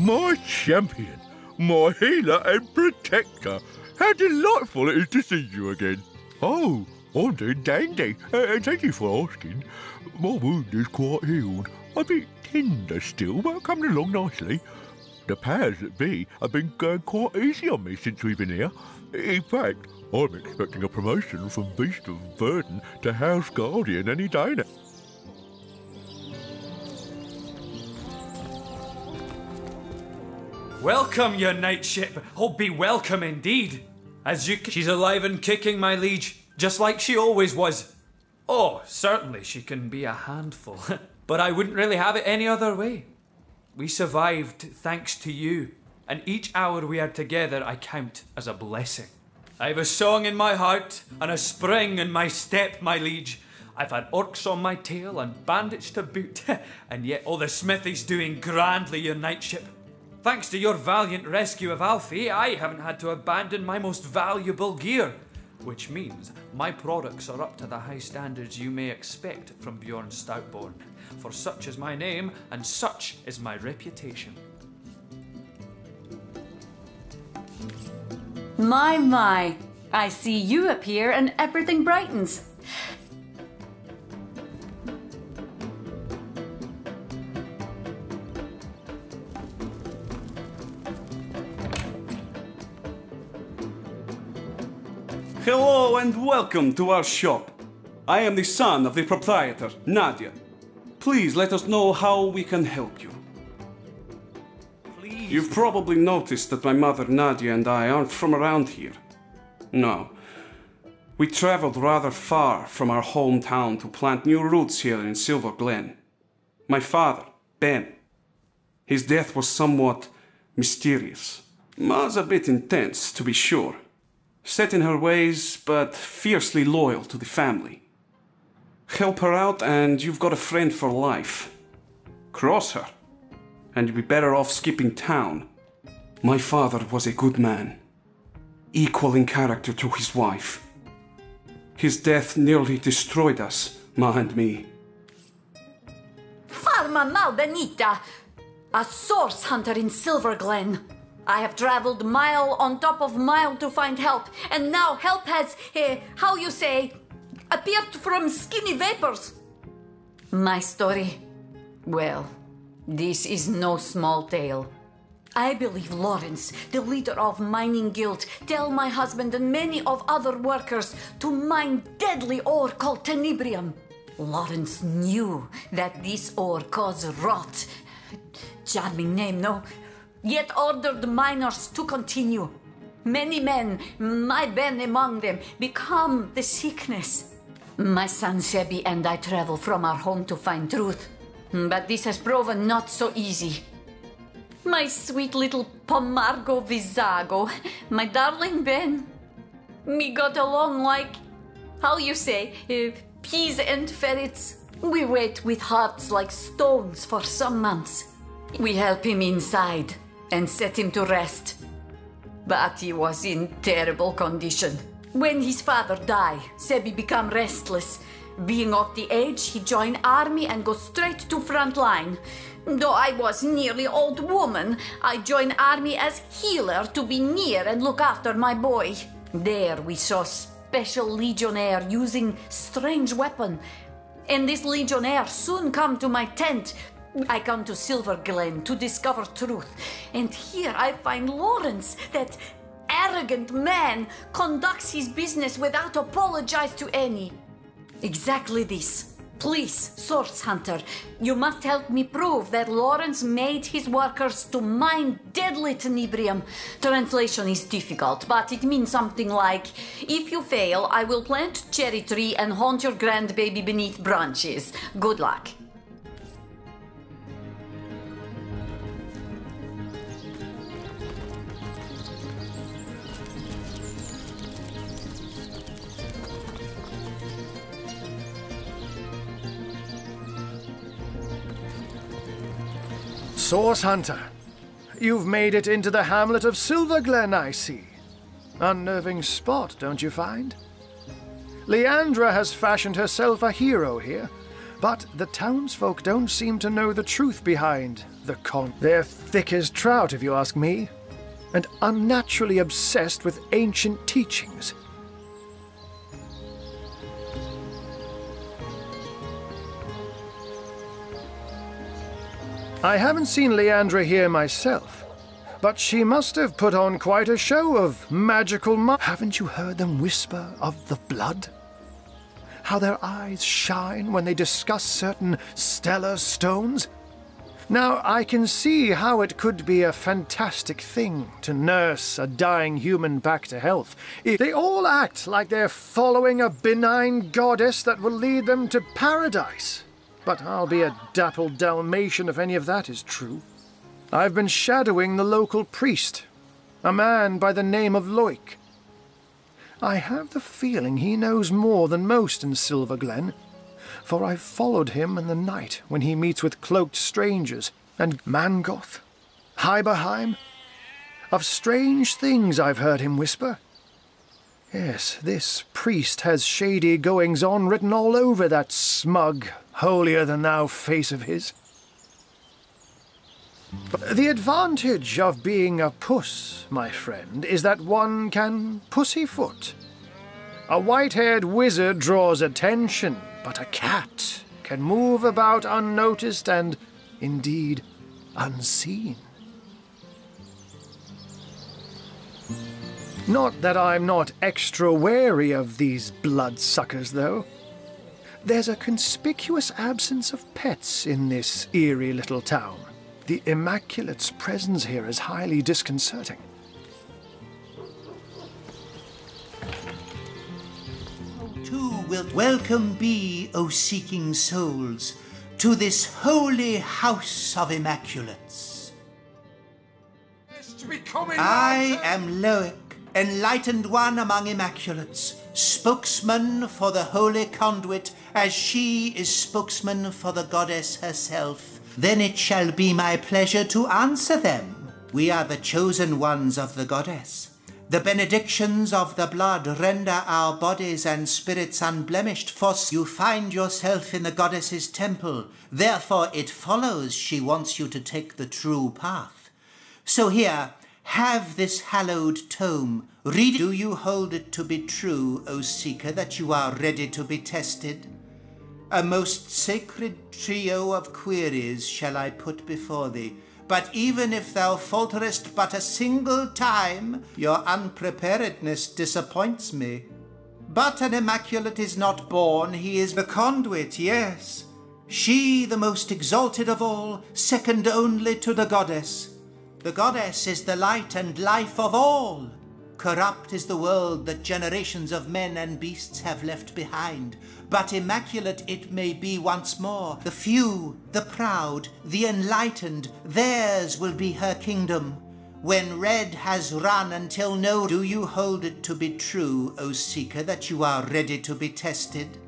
My champion, my healer and protector. How delightful it is to see you again. Oh, I'm doing dandy, and thank you for asking. My wound is quite healed. A bit tender still, but coming along nicely. The powers that be have been going quite easy on me since we've been here. In fact, I'm expecting a promotion from Beast of Burden to House Guardian any day now. Welcome, your knightship. Oh, be welcome indeed. She's alive and kicking, my liege, just like she always was. Oh, certainly she can be a handful, but I wouldn't really have it any other way. We survived thanks to you, and each hour we are together I count as a blessing. I've a song in my heart and a spring in my step, my liege. I've had orcs on my tail and bandits to boot, and yet all the smithy's doing grandly, your knightship. Thanks to your valiant rescue of Alfie, I haven't had to abandon my most valuable gear, which means my products are up to the high standards you may expect from Bjorn Stoutborn, for such is my name and such is my reputation. My, I see you appear and everything brightens. Hello and welcome to our shop. I am the son of the proprietor, Nadia. Please let us know how we can help you. Please. You've probably noticed that my mother Nadia and I aren't from around here. No. We traveled rather far from our hometown to plant new roots here in Silver Glen. My father, Ben. His death was somewhat mysterious. Was a bit intense, to be sure. Set in her ways, but fiercely loyal to the family. Help her out and you've got a friend for life. Cross her, and you'll be better off skipping town. My father was a good man, equal in character to his wife. His death nearly destroyed us, Ma and me. Farma Malbenita, a source hunter in Silver Glen. I have traveled mile on top of mile to find help, and now help has, how you say, appeared from skinny vapors. My story? Well, this is no small tale. I believe Lawrence, the leader of Mining Guild, tell my husband and many of other workers to mine deadly ore called tenebrium. Lawrence knew that this ore caused rot. Charming name, no? Yet ordered miners to continue. Many men, my Ben among them, become the sickness. My son Sebi and I travel from our home to find truth, but this has proven not so easy. My sweet little Pomargo Vizago, my darling Ben, we got along like, how you say, peas and ferrets. We wait with hearts like stones for some months. We help him inside and set him to rest. But he was in terrible condition. When his father died, Sebi became restless. Being of the age, he joined army and go straight to front line. Though I was nearly old woman, I joined army as healer to be near and look after my boy. There we saw special legionnaire using strange weapon. And this legionnaire soon come to my tent. I come to Silver Glen to discover truth, and here I find Lawrence, that arrogant man, conducts his business without apologize to any. Exactly this. Please, Source Hunter, you must help me prove that Lawrence made his workers to mine deadly tenebrium. Translation is difficult, but it means something like, if you fail, I will plant cherry tree and haunt your grandbaby beneath branches. Good luck. Source Hunter, you've made it into the hamlet of Silver Glen, I see. Unnerving spot, don't you find? Leandra has fashioned herself a hero here, but the townsfolk don't seem to know the truth behind They're thick as trout, if you ask me, and unnaturally obsessed with ancient teachings. I haven't seen Leandra here myself, but she must have put on quite a show of magical Haven't you heard them whisper of the blood? How their eyes shine when they discuss certain stellar stones? Now, I can see how it could be a fantastic thing to nurse a dying human back to health. They all act like they're following a benign goddess that will lead them to paradise. But I'll be a dappled Dalmatian if any of that is true. I've been shadowing the local priest, a man by the name of Loic. I have the feeling he knows more than most in Silver Glen, for I've followed him in the night when he meets with cloaked strangers, and Mangoth, Hyberheim. Of strange things I've heard him whisper. Yes, this priest has shady goings-on written all over that smug, holier-than-thou face of his. The advantage of being a puss, my friend, is that one can pussyfoot. A white-haired wizard draws attention, but a cat can move about unnoticed and, indeed, unseen. Not that I'm not extra wary of these bloodsuckers, though. There's a conspicuous absence of pets in this eerie little town. The Immaculate's presence here is highly disconcerting. Too wilt welcome be, O seeking souls, to this holy house of Immaculates. I am Loic, enlightened one among Immaculates, spokesman for the holy conduit, as she is spokesman for the goddess herself. Then it shall be my pleasure to answer them. We are the chosen ones of the goddess. The benedictions of the blood render our bodies and spirits unblemished, for you find yourself in the goddess's temple. Therefore it follows she wants you to take the true path. So here, have this hallowed tome. Read it. Do you hold it to be true, O seeker, that you are ready to be tested? A most sacred trio of queries shall I put before thee. But even if thou falterest but a single time, your unpreparedness disappoints me. But an Immaculate is not born, he is the conduit, yes. She, the most exalted of all, second only to the goddess. The goddess is the light and life of all. Corrupt is the world that generations of men and beasts have left behind, but immaculate it may be once more. The few, the proud, the enlightened, theirs will be her kingdom. When red has run until no, do you hold it to be true, O seeker, that you are ready to be tested?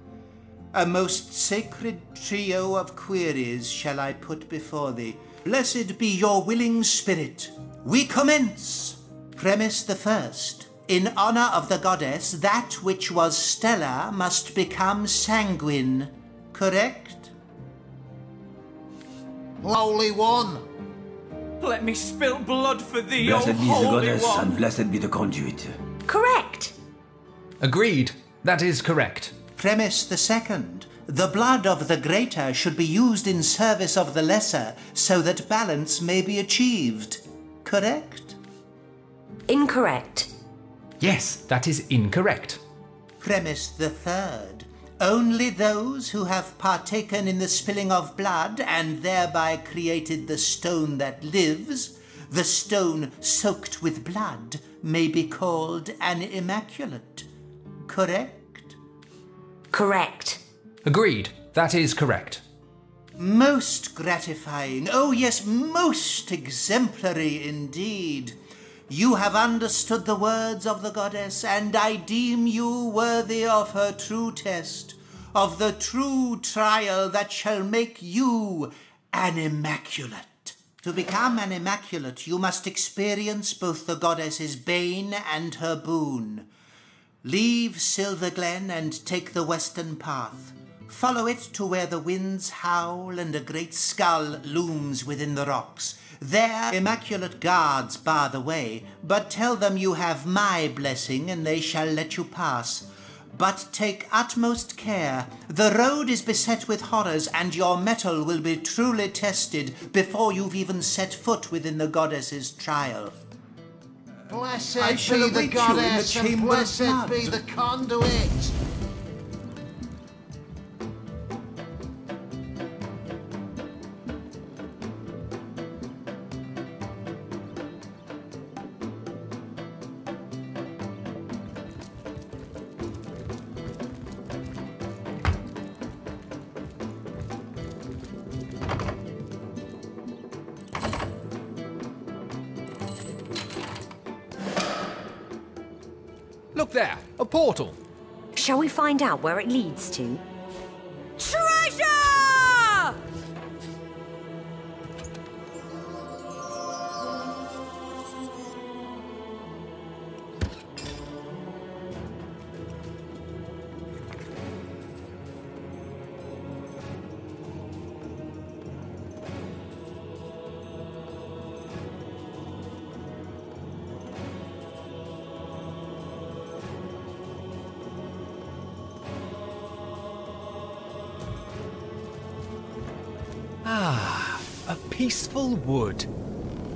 A most sacred trio of queries shall I put before thee. Blessed be your willing spirit. We commence. Premise the first. In honor of the goddess, that which was stellar must become sanguine. Correct? Holy One! Let me spill blood for thee, O Blessed be the Holy goddess, One! and blessed be the conduit. Correct. Agreed. That is correct. Premise the second. The blood of the greater should be used in service of the lesser, so that balance may be achieved. Correct? Incorrect. Yes, that is incorrect. Premise the third. Only those who have partaken in the spilling of blood and thereby created the stone that lives, the stone soaked with blood, may be called an immaculate. Correct? Correct. Agreed. That is correct. Most gratifying. Oh yes, most exemplary indeed. You have understood the words of the goddess, and I deem you worthy of her true test, of the true trial that shall make you an immaculate. To become an immaculate, you must experience both the goddess's bane and her boon. Leave Silver Glen and take the western path. Follow it to where the winds howl and a great skull looms within the rocks. There, immaculate guards bar the way, but tell them you have my blessing and they shall let you pass. But take utmost care. The road is beset with horrors, and your mettle will be truly tested before you've even set foot within the goddess's trial. Blessed I shall be the await you in the goddess, and chamber of blessed blood. be the conduit. Look there, a portal. Shall we find out where it leads to? Treasure! Ah, a peaceful wood.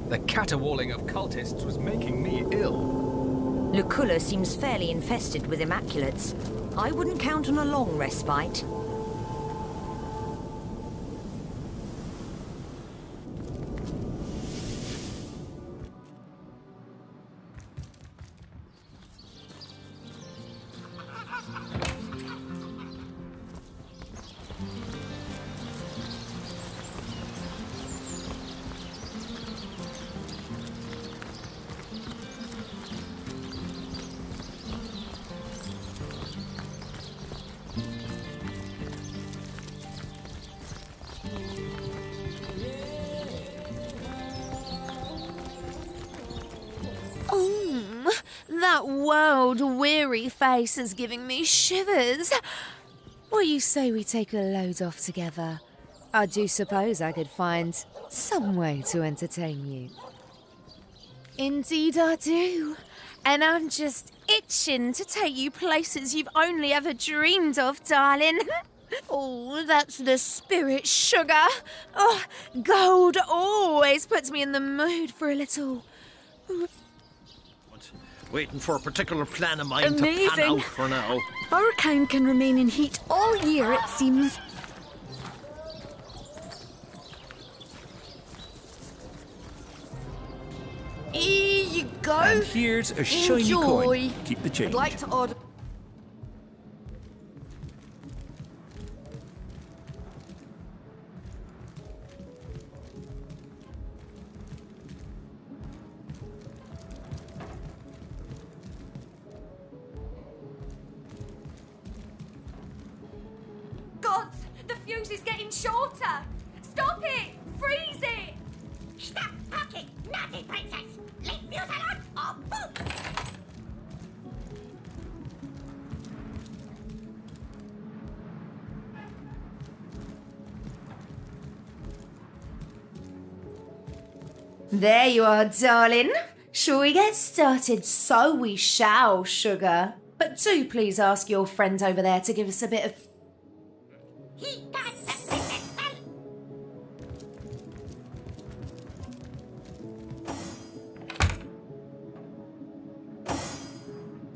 The caterwauling of cultists was making me ill. Luculla seems fairly infested with Immaculates. I wouldn't count on a long respite. That world-weary face is giving me shivers. What you say we take a load off together? I do suppose I could find some way to entertain you. Indeed I do. And I'm just itching to take you places you've only ever dreamed of, darling. Oh, that's the spirit, sugar. Oh, gold always puts me in the mood for a little... Waiting for a particular plan of mine to pan out for now. Our kind can remain in heat all year, it seems. Here you go. And here's a shiny Enjoy. coin. Keep the change. I'd like to order... Gods, the fuse is getting shorter. Stop it! Freeze it! Stop talking, naughty princess! Leave fuse alone or boom! There you are, darling. Shall we get started? So we shall, sugar. But do please ask your friend over there to give us a bit of... He does the princess well.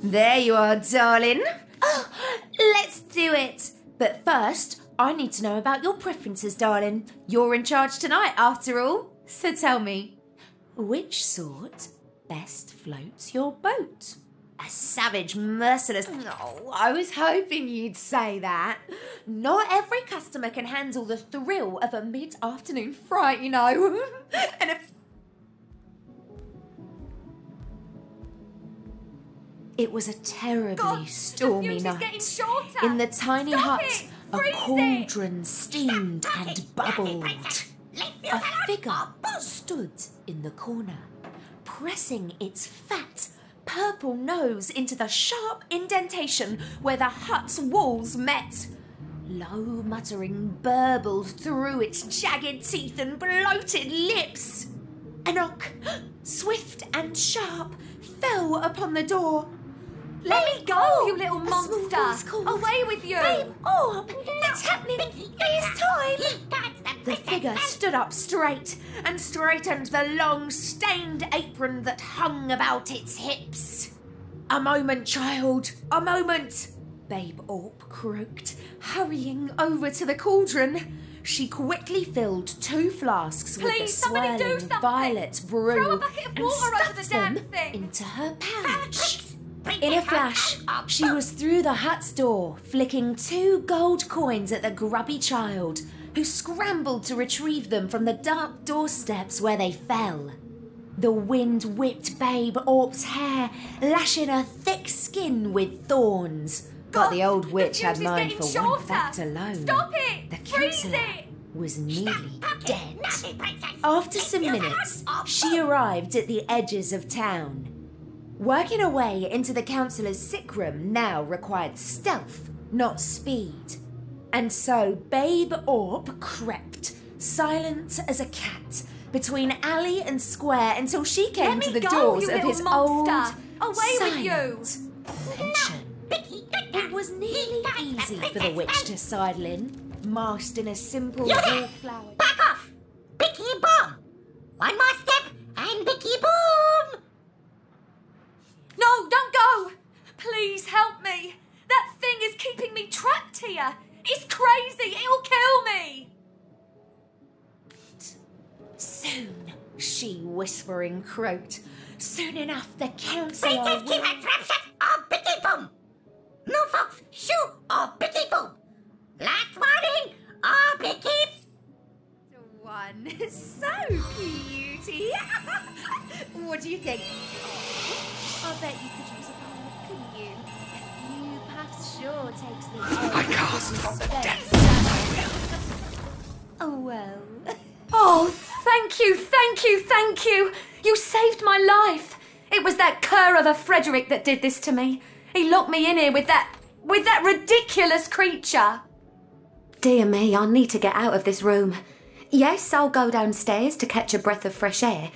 There you are, darling. Oh, let's do it. But first, I need to know about your preferences, darling. You're in charge tonight, after all. So tell me, which sort best floats your boat? A savage, merciless... Oh, I was hoping you'd say that. Not every customer can handle the thrill of a mid-afternoon fright, you know. And if... It was a terribly stormy night. In the tiny hut, a cauldron steamed and bubbled. A figure stood in the corner, pressing its fat, purple nose into the sharp indentation where the hut's walls met. Low muttering burbled through its jagged teeth and bloated lips. A knock, swift and sharp, fell upon the door. Let me go, you little A small voice monster! called, Away with you! Babe Orb, it's happening! It's time! The figure stood up straight and straightened the long, stained apron that hung about its hips. A moment, child, a moment! Babe Orb croaked, hurrying over to the cauldron. She quickly filled 2 flasks with the Please, somebody do swirling something. violet brew Throw a bucket of and water over stuffed the damn them thing. into her pouch. In a flash, she was through the hut's door, flicking 2 gold coins at the grubby child, who scrambled to retrieve them from the dark doorsteps where they fell. The wind whipped Babe Orb's hair, lashing her thick skin with thorns. But the old witch had mind for one fact alone. Stop it! The Freeze counsellor it! was nearly dead. After some minutes, she arrived at the edges of town. Working her way into the counsellor's sick room now required stealth, not speed. And so Babe Orb crept, silent as a cat, between alley and square until she came to the doors of his old Away with you! mansion. It was nearly easy for the witch to sidle in, masked in a simple wallflower. Back off! Bicky bomb! One more step and Bicky boom! No, don't go! Please help me! That thing is keeping me trapped here! It's crazy! It'll kill me! Soon, she whispering croaked. Soon enough, the counsellor Princess, keep her trap shut or Bicky boom! No folks, shoo or Bicky boom! Last warning or Bicky... One. So cutie. What do you think? I bet you could use a bone, couldn't you? You puffs sure takes the... I cast from the depths of my will. Oh, well. Oh, thank you, thank you, thank you! You saved my life! It was that cur of a Frederick that did this to me. He locked me in here with that ridiculous creature. Dear me, I need to get out of this room. Yes, I'll go downstairs to catch a breath of fresh air.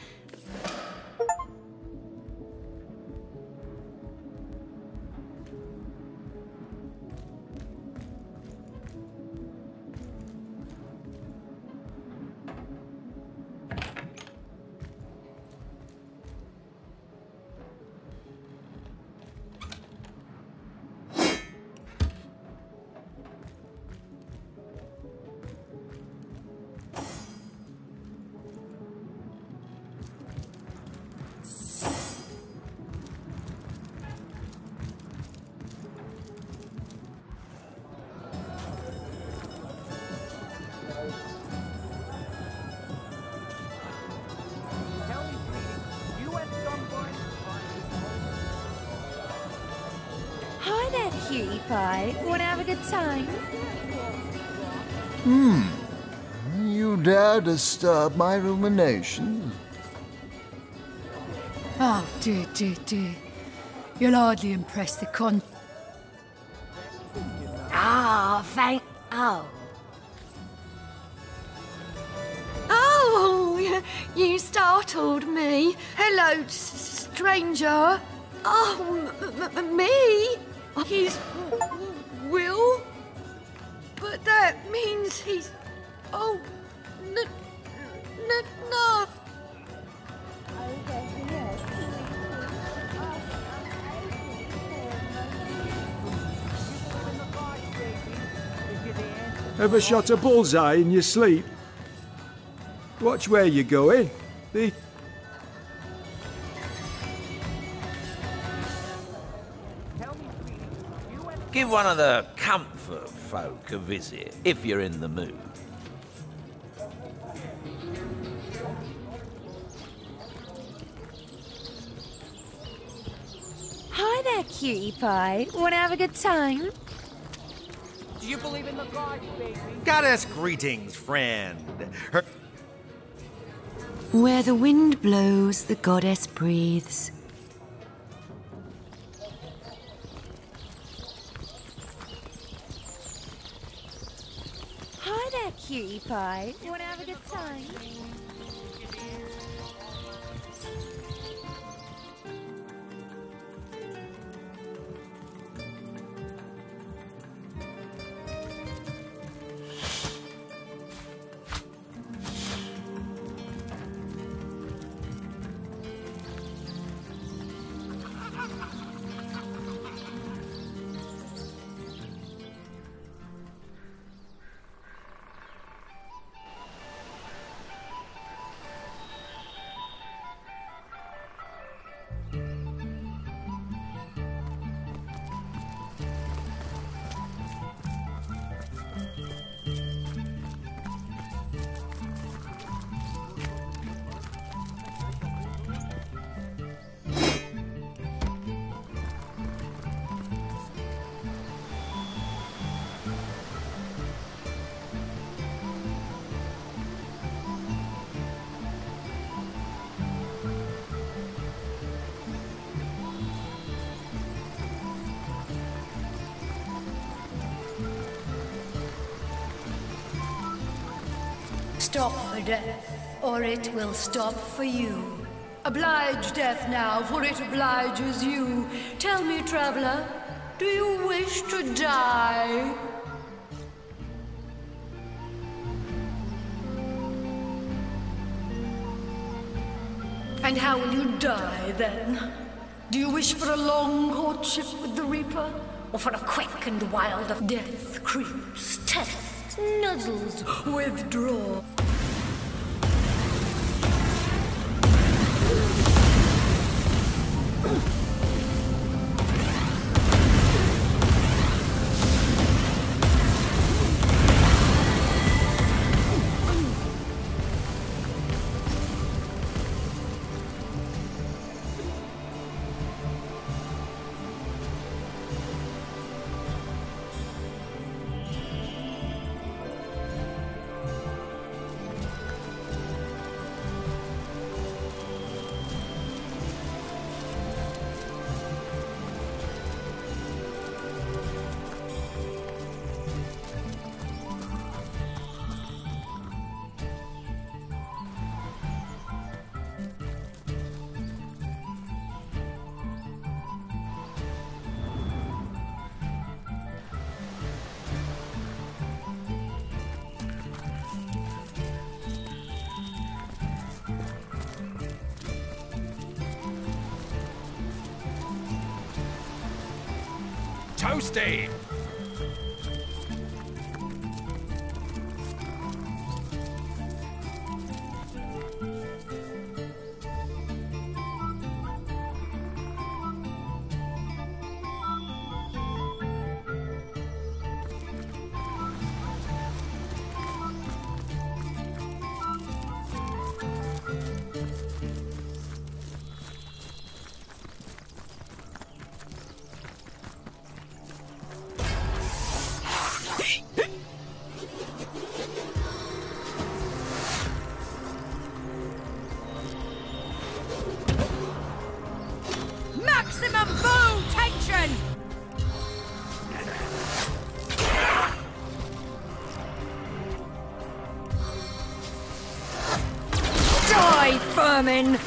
Hi there, cutie pie. Want to have a good time? You dare disturb my ruminations? Oh, dear, dear, dear. You'll hardly impress the con... Ah, thank... Oh. Oh, you startled me. Hello, stranger. Oh, me? He's... Will? But that means he's... Oh, no. Ever shot a bullseye in your sleep? Watch where you're going. Give one of the comfort folk a visit, if you're in the mood. Hi there, cutie pie. Want to have a good time? Do you believe in the gods, baby? Goddess greetings, friend. Where the wind blows, the goddess breathes. cutie pie. You want to have a good time? Stop for death, or it will stop for you. Oblige death now, for it obliges you. Tell me, traveler, do you wish to die? And how will you die, then? Do you wish for a long courtship with the Reaper? Or for a quick and wild of death creeps, tests, nuzzles, withdraw? Toasty! Maximum bow tension! Die, vermin!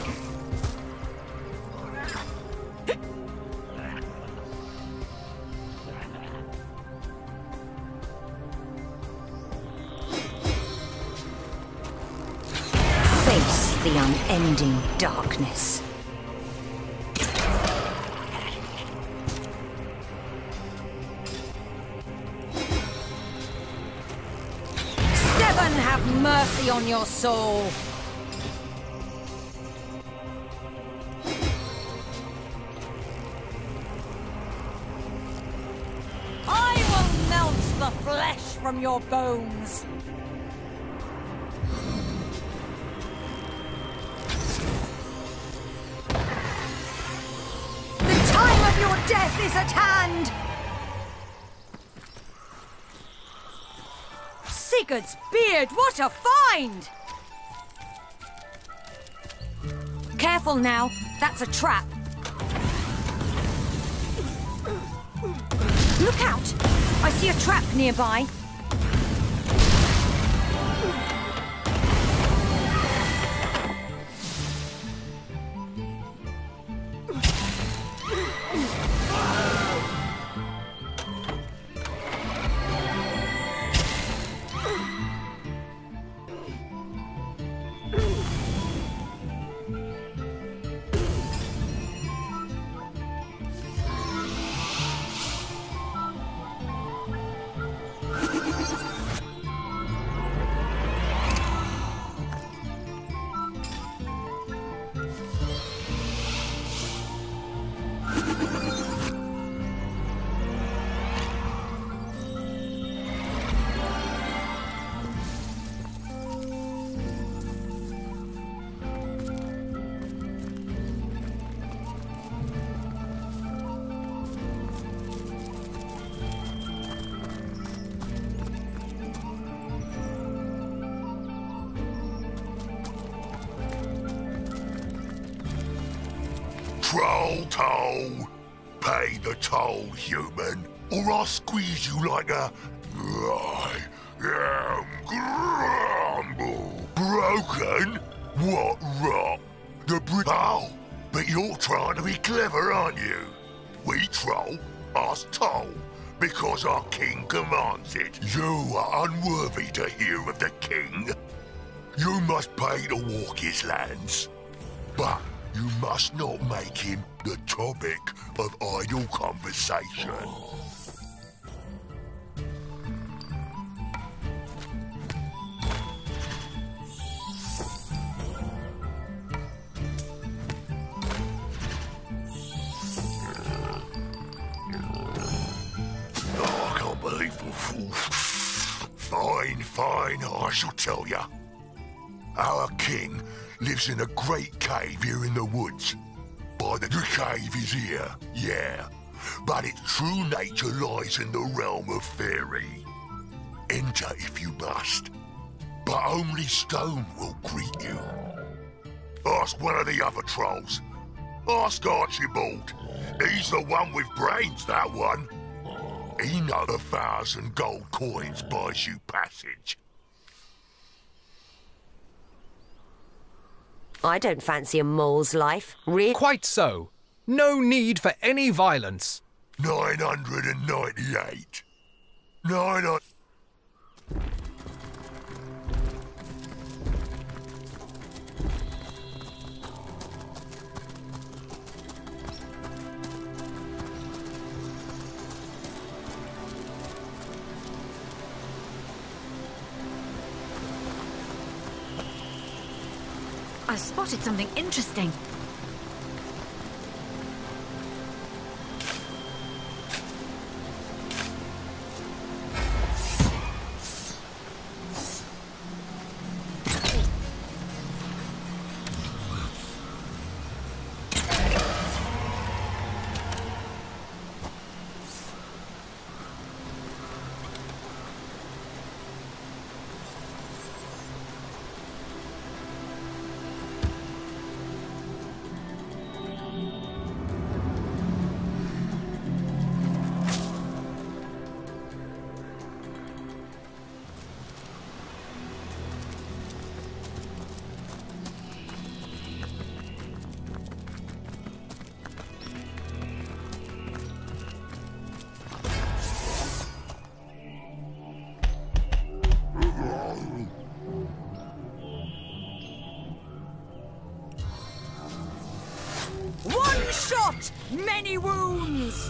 Face the unending darkness. Seven have mercy on your soul! I will melt the flesh from your bones! The time of your death is at hand! Sigurd's beard, what a find! Careful now, that's a trap. Look out! I see a trap nearby. Troll toll. Pay the toll, human, or I'll squeeze you like a... grumble. Broken? What rot? Oh, but you're trying to be clever, aren't you? We troll, us toll, because our king commands it. You are unworthy to hear of the king. You must pay to walk his lands. But you must not make him the topic of idle conversation. Oh, I can't believe... Fine, I shall tell ya. Our king lives in a great cave here in the woods. By the cave is here, yeah. But its true nature lies in the realm of fairy. Enter if you must, but only stone will greet you. Ask one of the other trolls. Ask Archibald. He's the one with brains, that one. He knows 1,000 gold coins buys you passage. I don't fancy a mole's life, really. Quite so. No need for any violence. 998. 900... I've spotted something interesting. One shot, many wounds.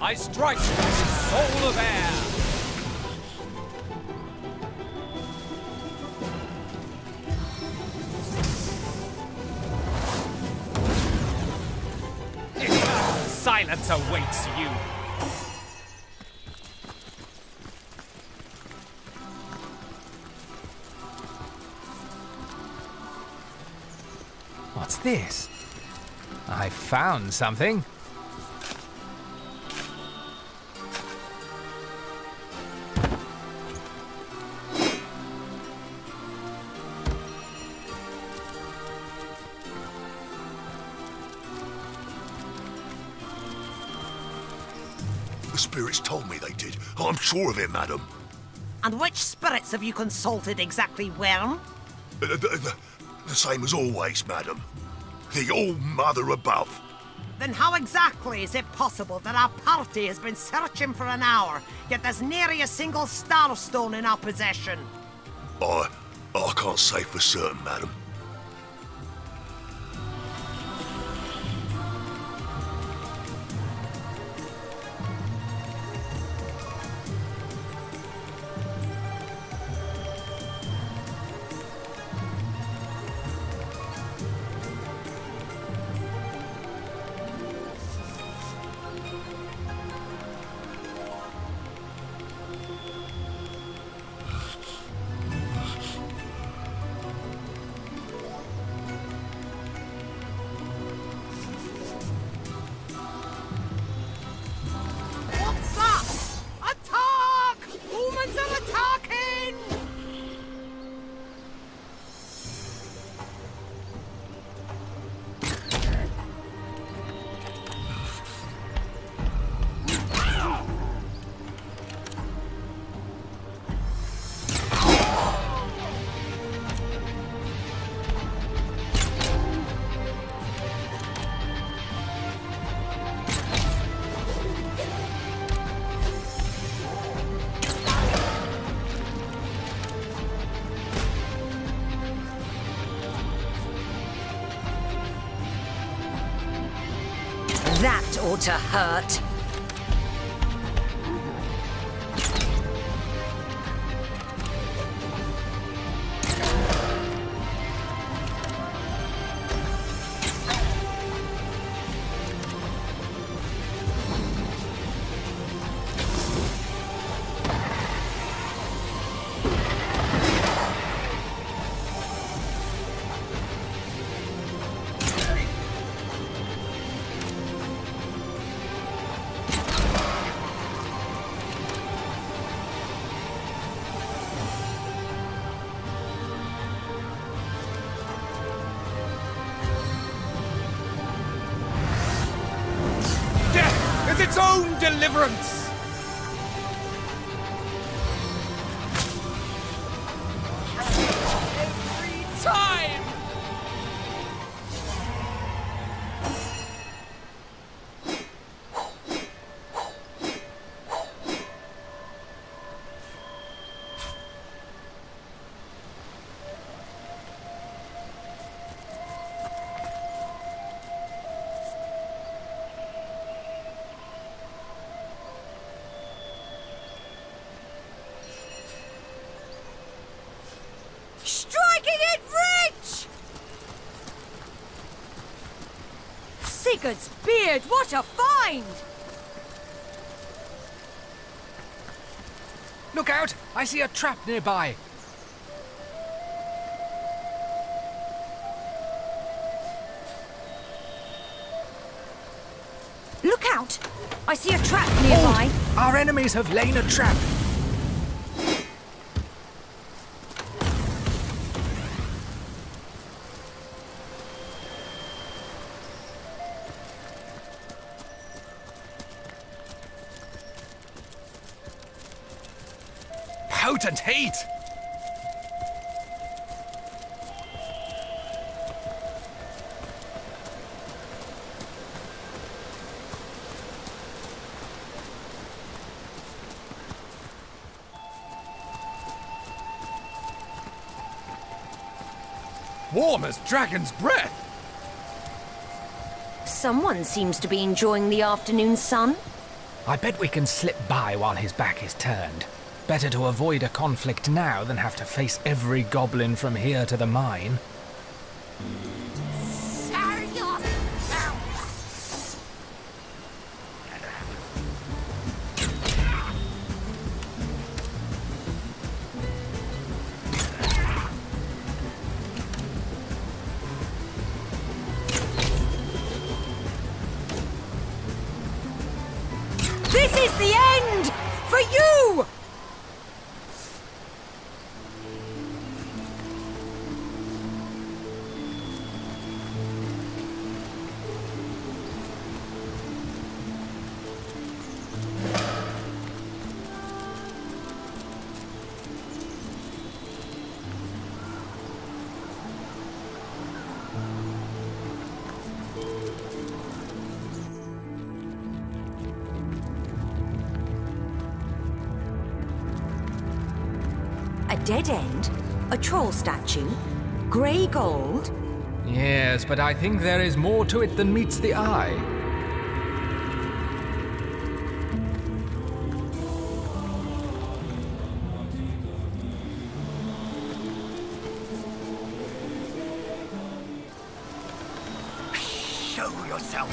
I strike with soul of air. silence awaits you! What's this? I found something. The spirits told me they did. I'm sure of it, madam. And which spirits have you consulted exactly, Worm? The same as always, madam. The All-Mother above. Then how exactly is it possible that our party has been searching for an hour, yet there's nary a single starstone in our possession? I can't say for certain, madam. That ought to hurt. Its own deliverance! Every time! Sigurd's beard, what a find! Look out! I see a trap nearby. Look out! I see a trap nearby. Oh, our enemies have laid a trap. Potent heat! Warm as dragon's breath! Someone seems to be enjoying the afternoon sun. I bet we can slip by while his back is turned. Better to avoid a conflict now than have to face every goblin from here to the mine. This is the end! For you! A dead end? A troll statue? Grey gold? Yes, but I think there is more to it than meets the eye. Show yourself!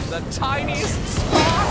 The tiniest spark!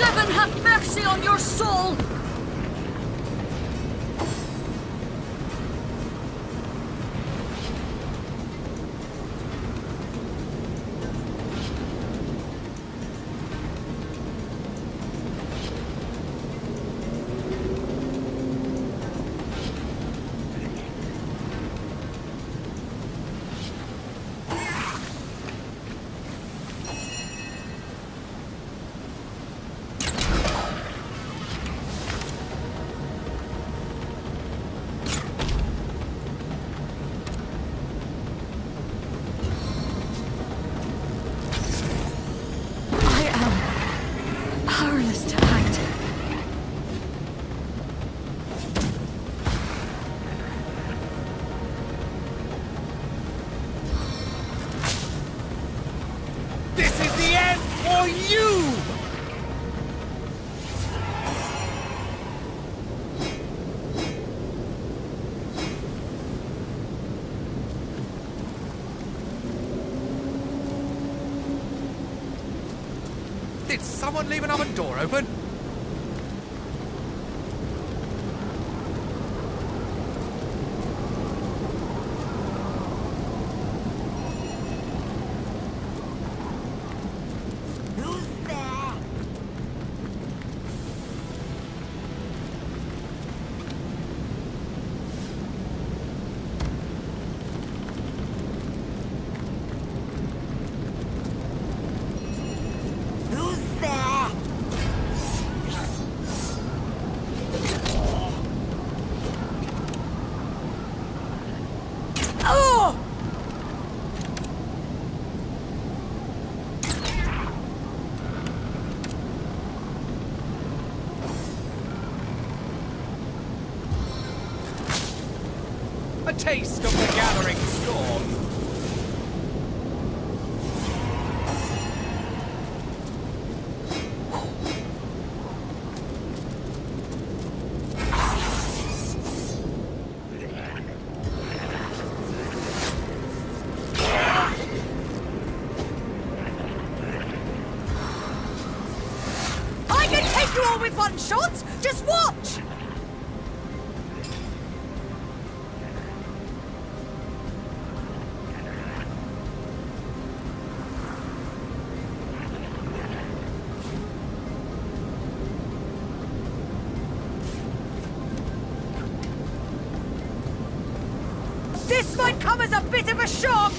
Heaven have mercy on your soul! powerless to act. This is the end for you! Did someone leave an oven door open? Who's there? Who's there? Oh! A taste of the gathering storm. I can take you all with one shot! Just watch! This might come as a bit of a shock!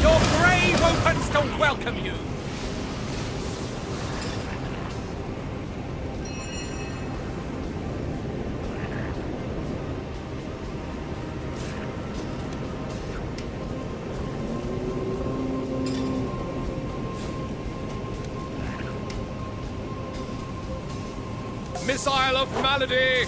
Your grave opens to welcome you! Missile of Malady!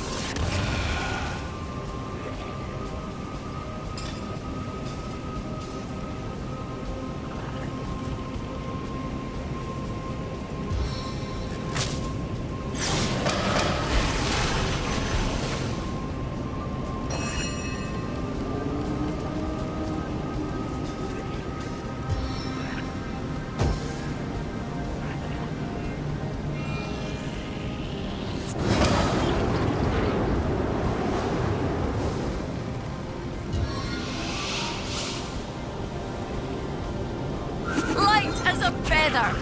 Light as a feather.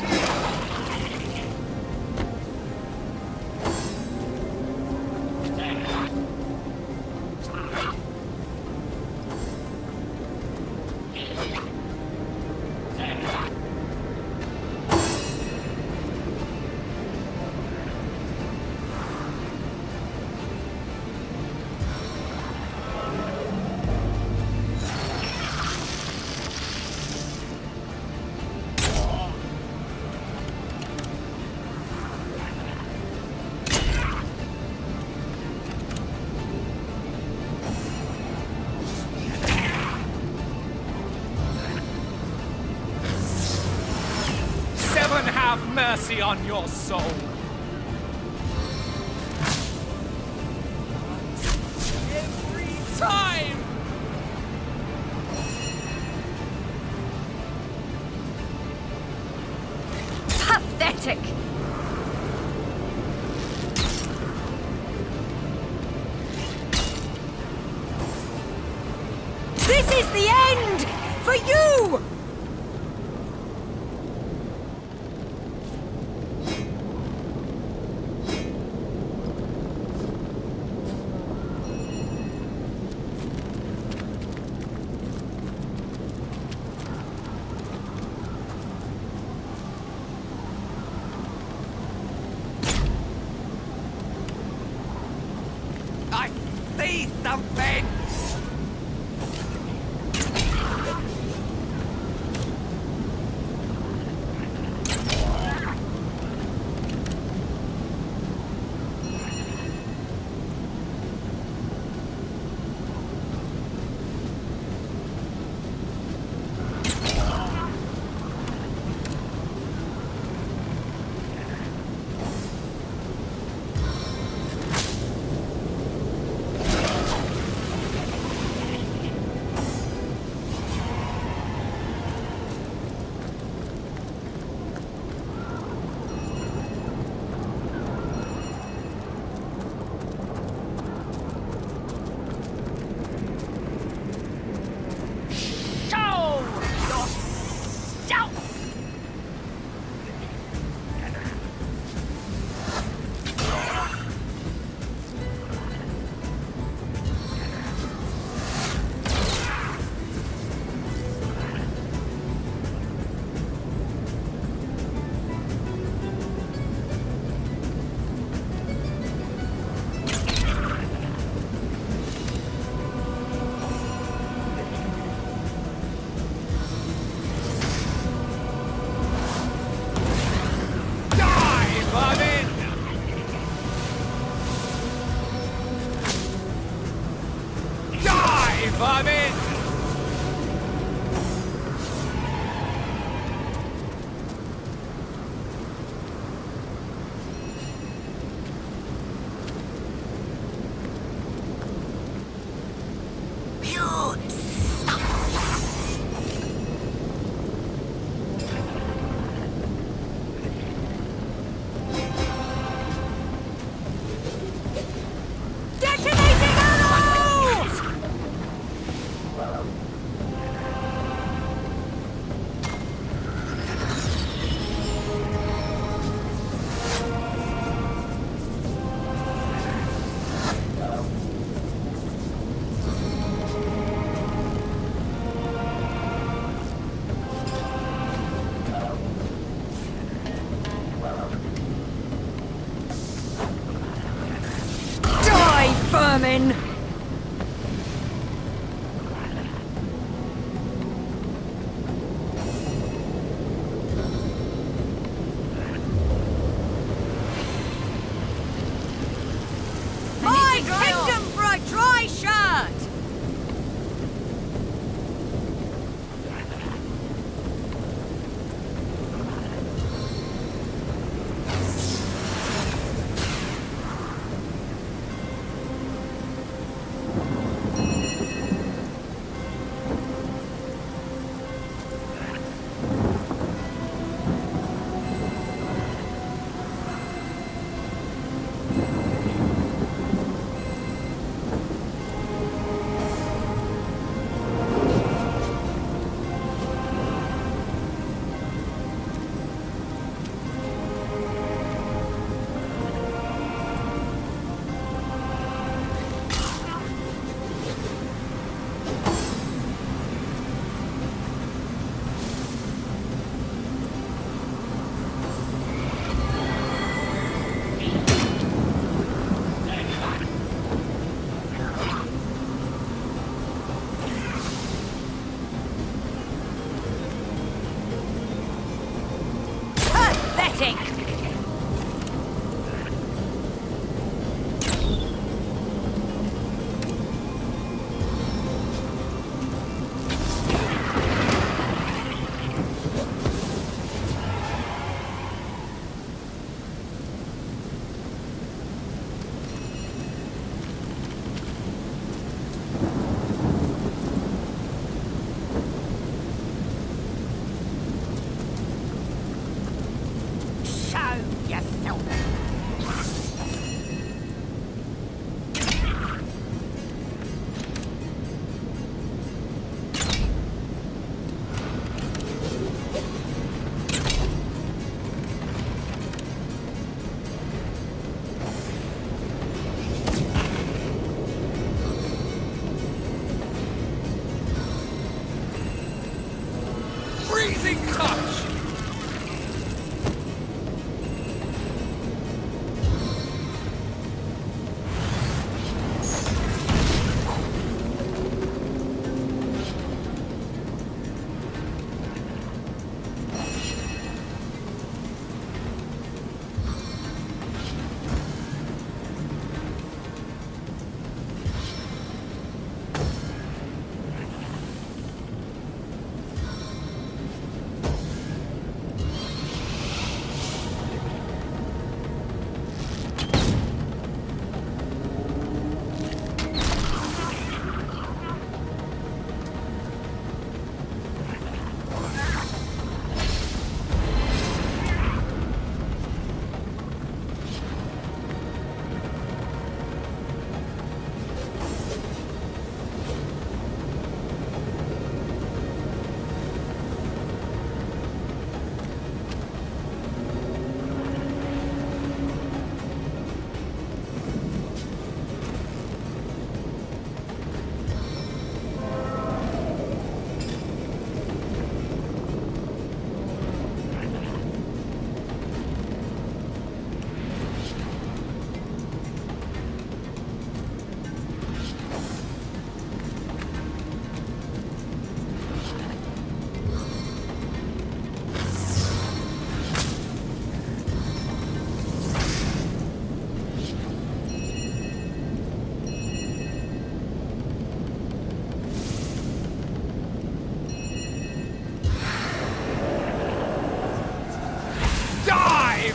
Have mercy on your soul. Every time. Pathetic. This is the end! For you! Say something!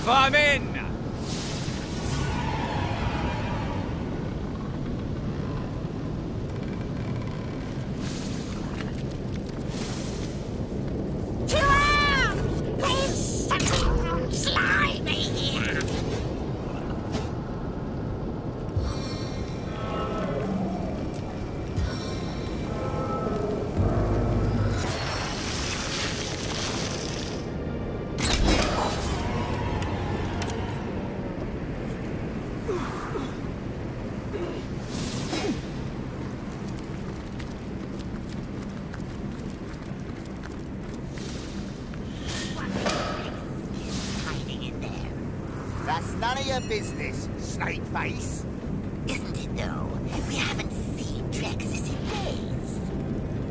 vermin! To arms! There's something slimy here! That's none of your business, snake face. Isn't it though? We haven't seen Drexus in days.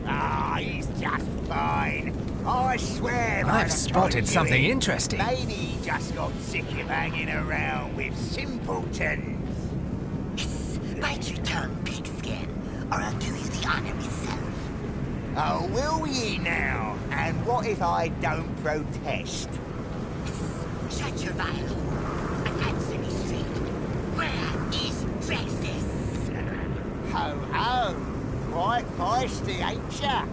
Ah, he's just fine. I swear I've spotted something interesting. Maybe he just got sick of hanging around with simpletons. Bite your tongue, pigskin, or I'll do you the honor myself. Oh, will ye now? And what if I don't protest? Shut your vial and answer me straight. Where is Drexus? Ho ho! Quite feisty, ain't ya?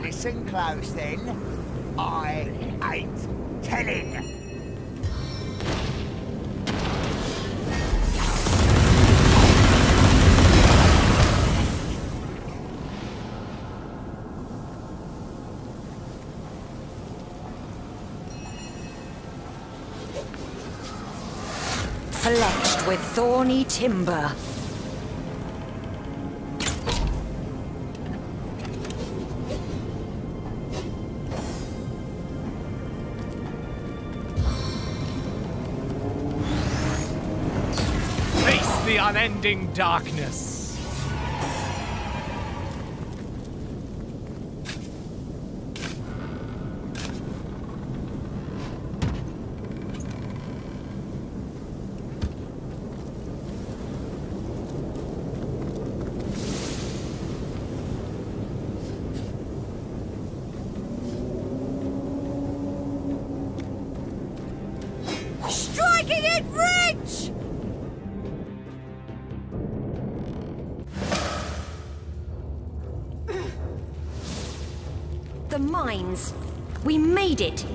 Listen close then. I ain't telling. Fletched with thorny timber. Face the unending darkness. Striking it rich! The mines. We made it.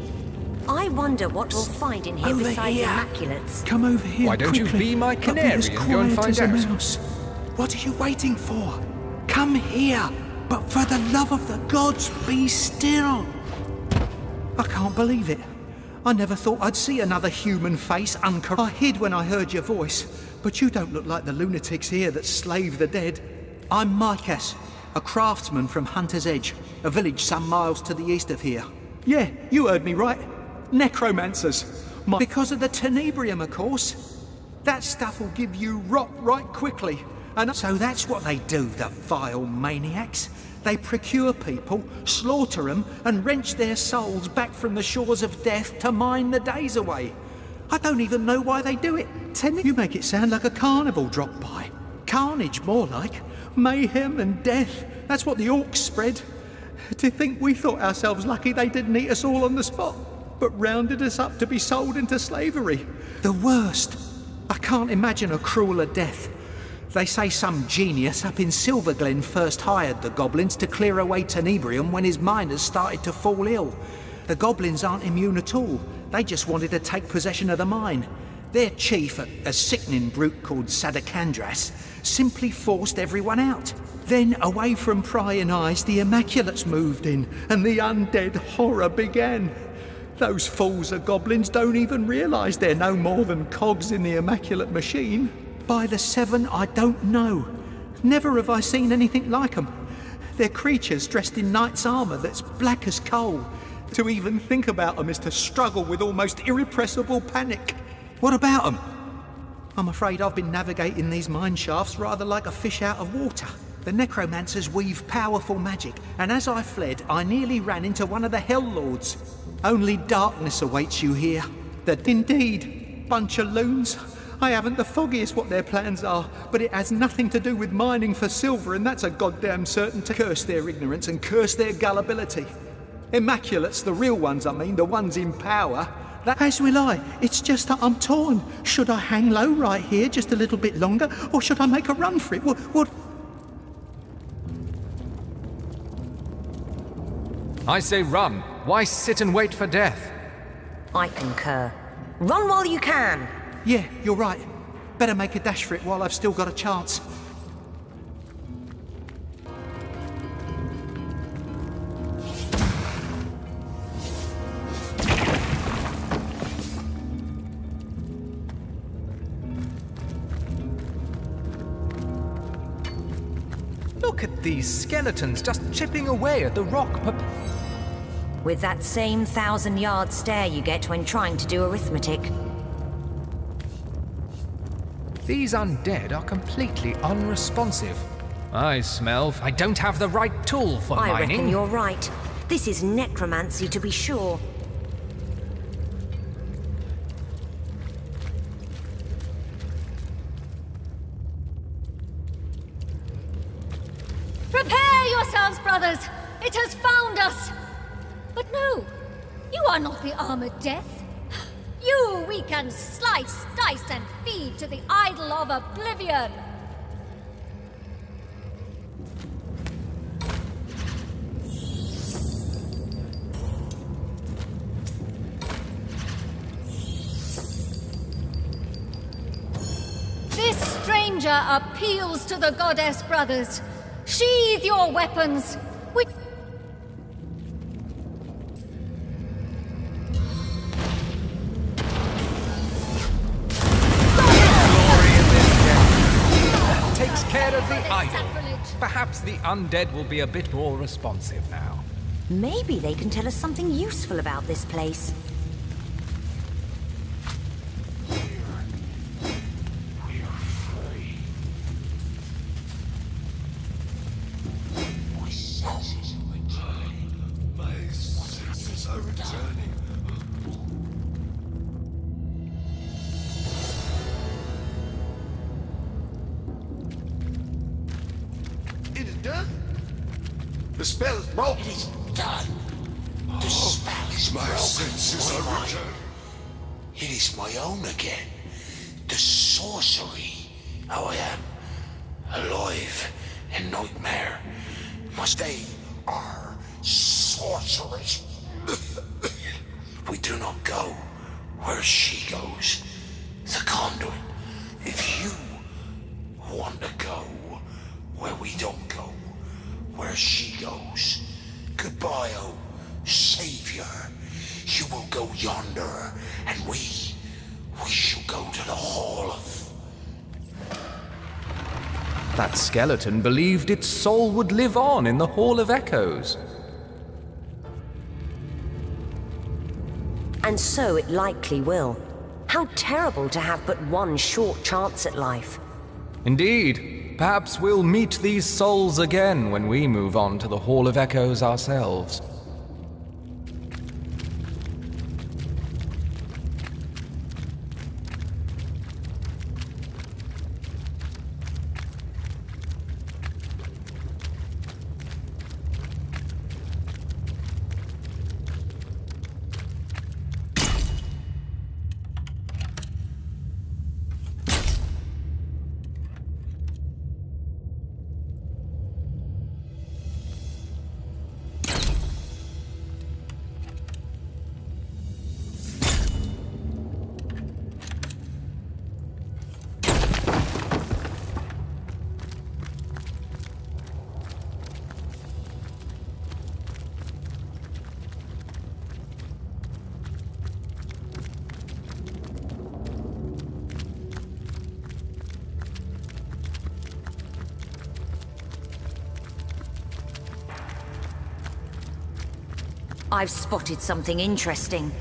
I wonder what we'll find in here Over besides here. Immaculates. Come over here. Why don't you quickly. be my But be canary as and go and quiet find as a out? mouse. What are you waiting for? Come here. But for the love of the gods, be still. I can't believe it. I never thought I'd see another human face uncovered. I hid when I heard your voice, but you don't look like the lunatics here that slave the dead. I'm Micas, a craftsman from Hunter's Edge, a village some miles to the east of here. Yeah, you heard me right. Necromancers. Because of the tenebrium, of course. That stuff will give you rot right quickly. And so that's what they do, the vile maniacs. They procure people, slaughter them, and wrench their souls back from the shores of death to mine the days away. I don't even know why they do it. You make it sound like a carnival dropped by. Carnage, more like. Mayhem and death. That's what the orcs spread. To think we thought ourselves lucky they didn't eat us all on the spot, but rounded us up to be sold into slavery. The worst. I can't imagine a crueler death. They say some genius up in Silverglen first hired the goblins to clear away tenebrium when his miners started to fall ill. The goblins aren't immune at all. They just wanted to take possession of the mine. Their chief, a sickening brute called Sadakandras, simply forced everyone out. Then, away from prying eyes, the Immaculates moved in, and the undead horror began. Those fools of goblins don't even realise they're no more than cogs in the Immaculate machine. By the seven, I don't know. Never have I seen anything like them. They're creatures dressed in knight's armour that's black as coal. To even think about them is to struggle with almost irrepressible panic. What about them? I'm afraid I've been navigating these mine shafts rather like a fish out of water. The necromancers weave powerful magic, and as I fled, I nearly ran into one of the Hell Lords. Only darkness awaits you here. Indeed, bunch of loons. I haven't the foggiest what their plans are, but it has nothing to do with mining for silver, and that's a goddamn certainty. Curse their ignorance and curse their gullibility. Immaculates, the real ones I mean, the ones in power, As will I. It's just that I'm torn. Should I hang low right here just a little bit longer, or should I make a run for it? What? I say run. Why sit and wait for death? I concur. Run while you can. Yeah, you're right. Better make a dash for it while I've still got a chance. Look at these skeletons just chipping away at the rock. With that same 1,000-yard stare you get when trying to do arithmetic. These undead are completely unresponsive. I smell I don't have the right tool for mining. I reckon you're right. This is necromancy to be sure. Prepare yourselves, brothers! It has found us! But no, you are not the armored death. You we can slice, dice, and feed to the idol of oblivion. This stranger appeals to the goddess, brothers. Sheathe your weapons. Takes care of the idol. Perhaps the undead will be a bit more responsive now. Maybe they can tell us something useful about this place. The spell is broken. It is done. The spell is my broken. senses are Mine. returned. It is my own again. The sorcery. How I am. Alive in nightmare. They are sorcerers. We do not go where she goes. The conduit. If you want to go where we don't go, where she goes. Goodbye, oh savior. You will go yonder, and we shall go to the Hall of... That skeleton believed its soul would live on in the Hall of Echoes. And so it likely will. How terrible to have but one short chance at life. Indeed. Perhaps we'll meet these souls again when we move on to the Hall of Echoes ourselves. I've spotted something interesting.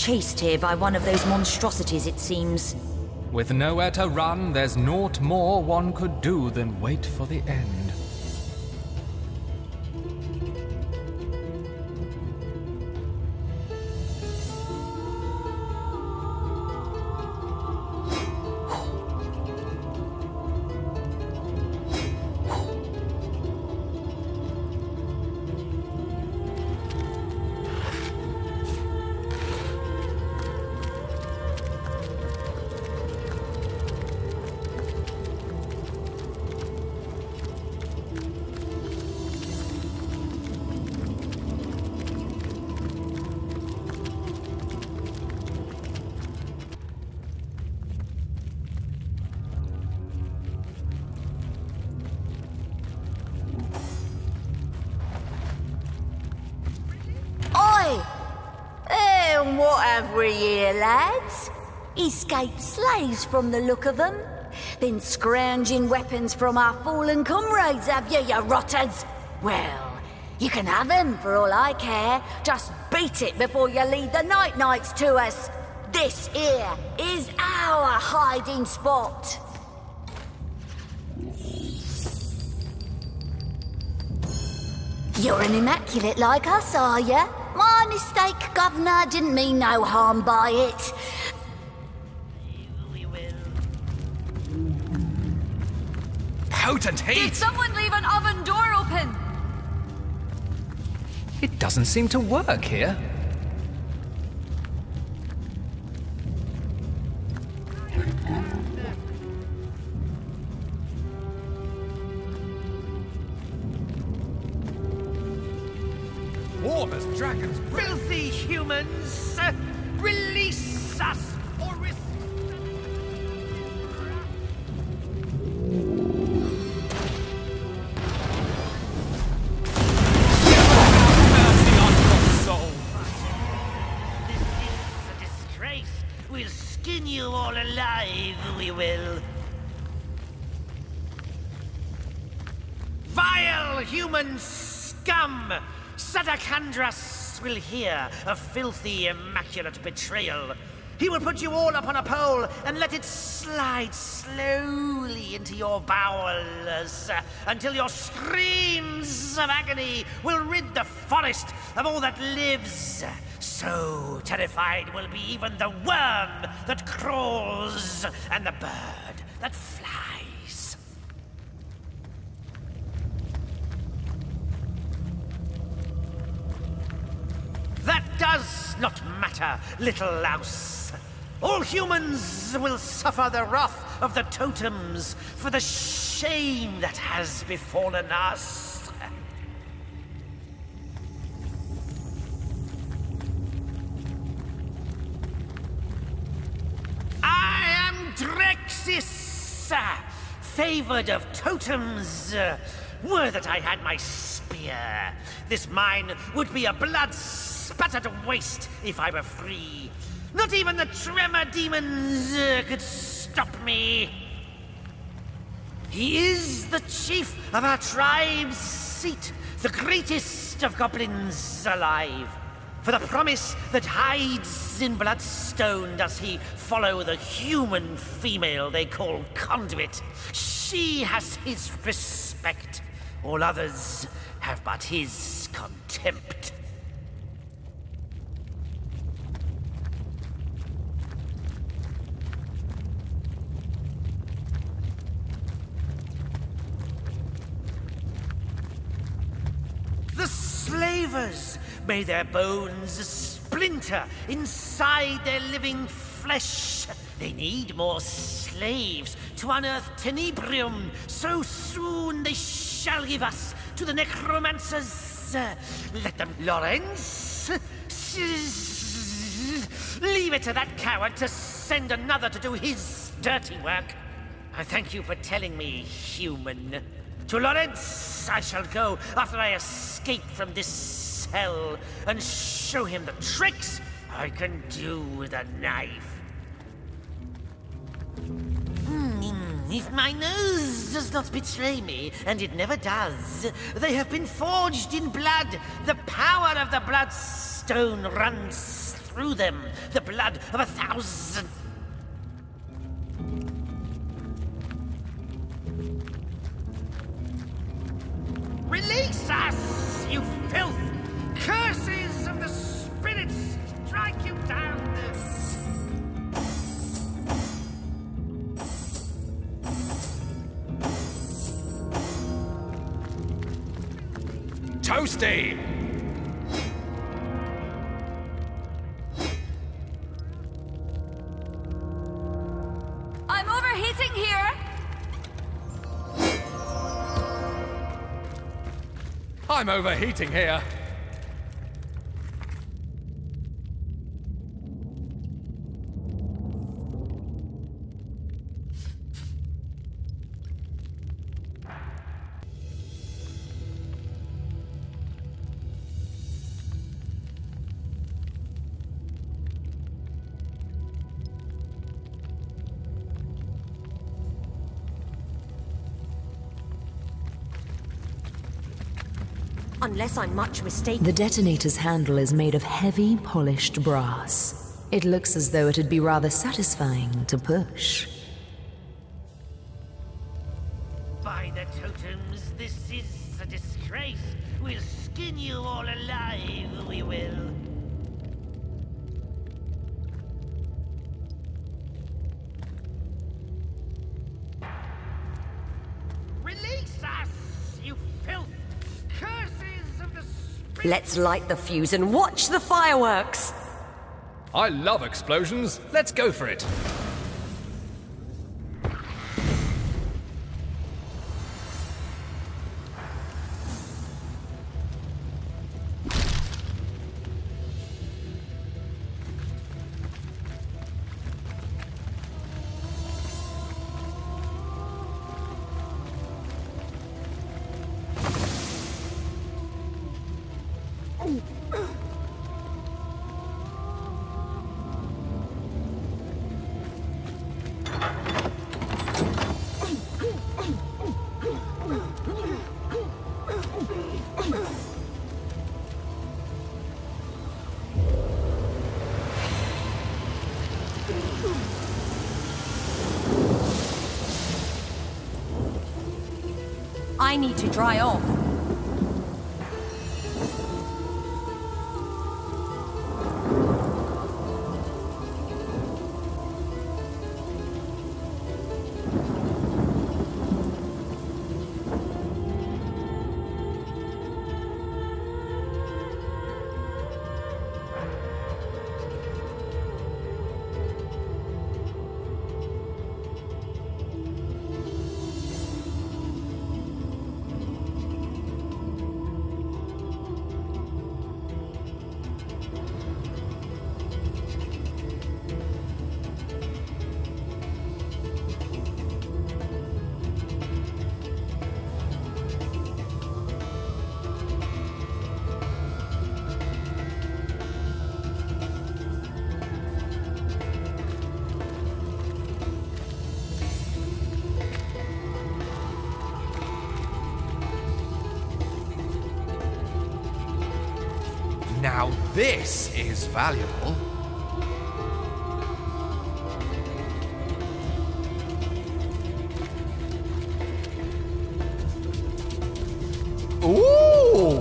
chased here by one of those monstrosities, it seems. With nowhere to run, there's naught more one could do than wait for the end. What have we here, lads? Escaped slaves from the look of them. Been scrounging weapons from our fallen comrades, have you rotters? Well, you can have them for all I care. Just beat it before you lead the night knights to us. This here is our hiding spot. You're an immaculate like us, are you? My mistake, Governor. Didn't mean no harm by it. Potent heat! Did someone leave an oven door open? It doesn't seem to work here. Warmers, dragons, Filthy humans! Release us, or risk... mercy on your soul! This is a disgrace. We'll skin you all alive, we will. Vile human scum! Sadakandras will hear of filthy, immaculate betrayal. He will put you all up on a pole and let it slide slowly into your bowels until your screams of agony will rid the forest of all that lives. So terrified will be even the worm that crawls and the bird that flies. That does not matter, little louse. All humans will suffer the wrath of the totems for the shame that has befallen us. I am Drexis, favored of totems. Were that I had my spear, this mine would be a blood-spattered waste if I were free. Not even the tremor demons could stop me. He is the chief of our tribe's seat, the greatest of goblins alive. For the promise that hides in bloodstone does he follow the human female they call Conduit. She has his respect. All others have but his contempt. The slavers, may their bones splinter inside their living flesh. They need more slaves to unearth Tenebrium. So soon they shall give us to the necromancers. Let them, Lawrence. Leave it to that coward to send another to do his dirty work. I thank you for telling me, human. To Lawrence I shall go after I escape from this cell and show him the tricks I can do with a knife. If my nose does not betray me, and it never does, they have been forged in blood. The power of the bloodstone runs through them, the blood of 1,000... Release us, you filth! Curses of the spirits strike you down! Toasty! I'm overheating here! I'm overheating here. Unless I'm much mistaken. The detonator's handle is made of heavy, polished brass. It looks as though it'd be rather satisfying to push. By the totems, this is a disgrace. We'll skin you all alive, we will. Release us, you filth! Curses of the spirit! Let's light the fuse and watch the fireworks! I love explosions. Let's go for it. I need to dry off. Now this is valuable. Ooh!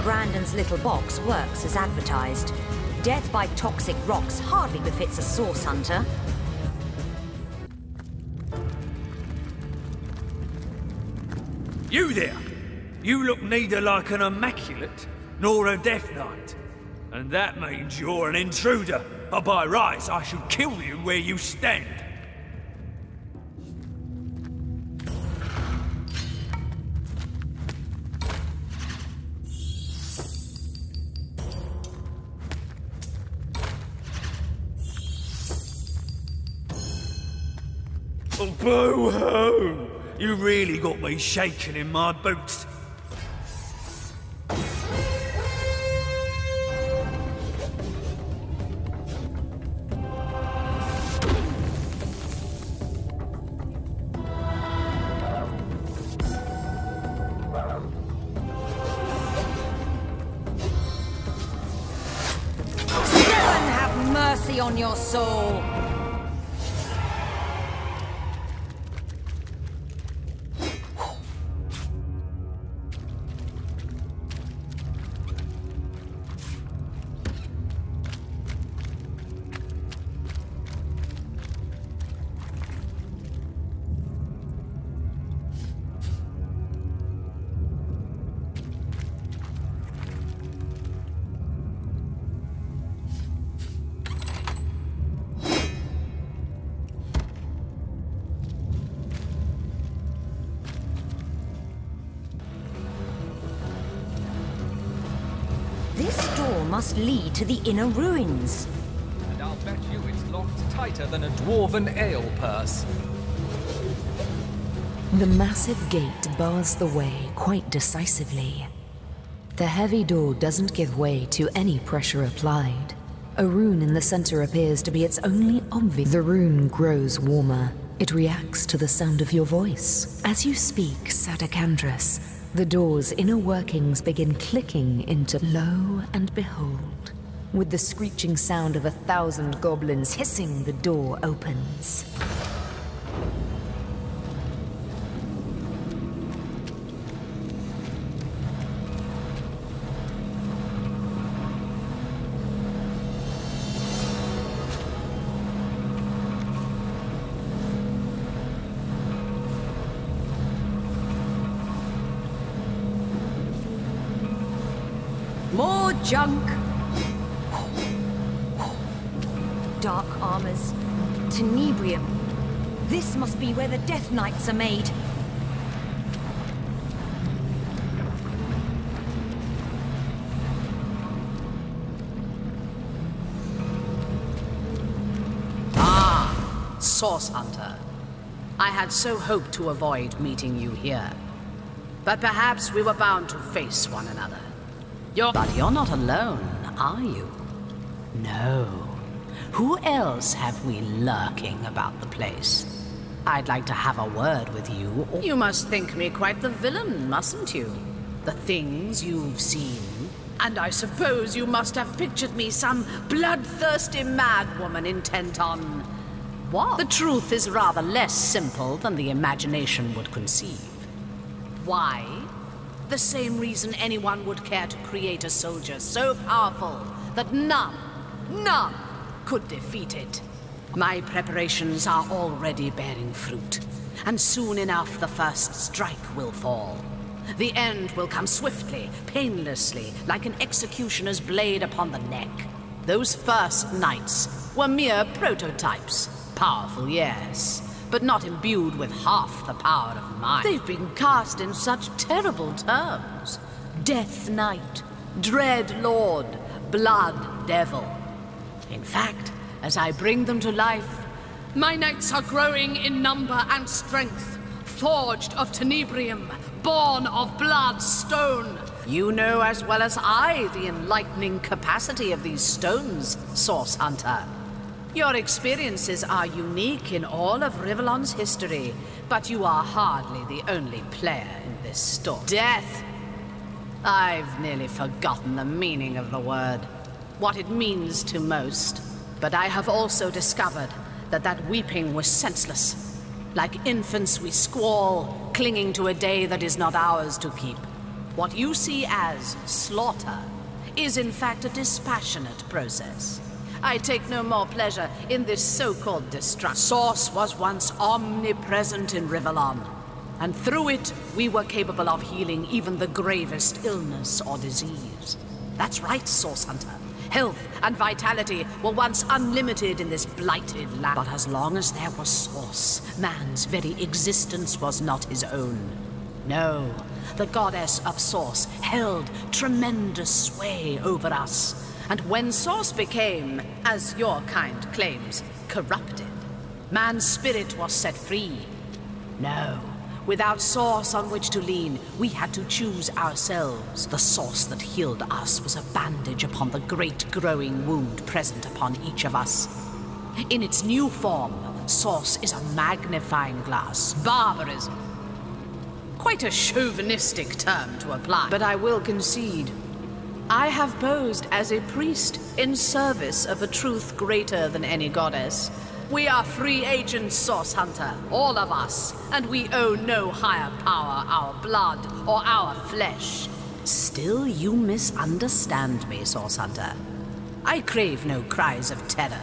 Brandon's little box works as advertised. Death by toxic rocks hardly befits a source hunter. You there! You look neither like an immaculate nor a death knight. And that means you're an intruder. But by rights, I should kill you where you stand. Boo-hoo! You really got me shaking in my boots. On your soul. Must lead to the inner ruins. And I'll bet you it's locked tighter than a dwarven ale purse. The massive gate bars the way quite decisively. The heavy door doesn't give way to any pressure applied. A rune in the center appears to be its only obvious. The rune grows warmer. It reacts to the sound of your voice. As you speak, Sadakandras, the door's inner workings begin clicking into lo and behold. With the screeching sound of 1,000 goblins hissing, the door opens. More junk. Dark armors. Tenebrium. This must be where the Death Knights are made. Ah, Source Hunter. I had so hoped to avoid meeting you here. But perhaps we were bound to face one another. But you're not alone, are you? No. Who else have we lurking about the place? I'd like to have a word with you. You must think me quite the villain, mustn't you? The things you've seen. And I suppose you must have pictured me some bloodthirsty madwoman intent on... what? The truth is rather less simple than the imagination would conceive. Why? The same reason anyone would care to create a soldier so powerful that none could defeat it. My preparations are already bearing fruit, and soon enough the first strike will fall. The end will come swiftly, painlessly, like an executioner's blade upon the neck. Those first knights were mere prototypes. Powerful, yes, but not imbued with half the power of mine. They've been cast in such terrible terms. Death Knight, Dread Lord, Blood Devil. In fact, as I bring them to life, my knights are growing in number and strength, forged of tenebrium, born of blood stone. You know as well as I the enlightening capacity of these stones, Source Hunter. Your experiences are unique in all of Rivellon's history, but you are hardly the only player in this story. Death! I've nearly forgotten the meaning of the word, what it means to most. But I have also discovered that that weeping was senseless. Like infants we squall, clinging to a day that is not ours to keep. What you see as slaughter is in fact a dispassionate process. I take no more pleasure in this so-called destruction. Source was once omnipresent in Rivellon, and through it we were capable of healing even the gravest illness or disease. That's right, Source Hunter. Health and vitality were once unlimited in this blighted land. But as long as there was Source, man's very existence was not his own. No, the goddess of Source held tremendous sway over us. And when Source became, as your kind claims, corrupted, man's spirit was set free. No, without source on which to lean, we had to choose ourselves. The source that healed us was a bandage upon the great growing wound present upon each of us. In its new form, source is a magnifying glass. Barbarism. Quite a chauvinistic term to apply, but I will concede. I have posed as a priest in service of a truth greater than any goddess. We are free agents, Source Hunter, all of us, and we owe no higher power our blood or our flesh. Still, you misunderstand me, Source Hunter. I crave no cries of terror,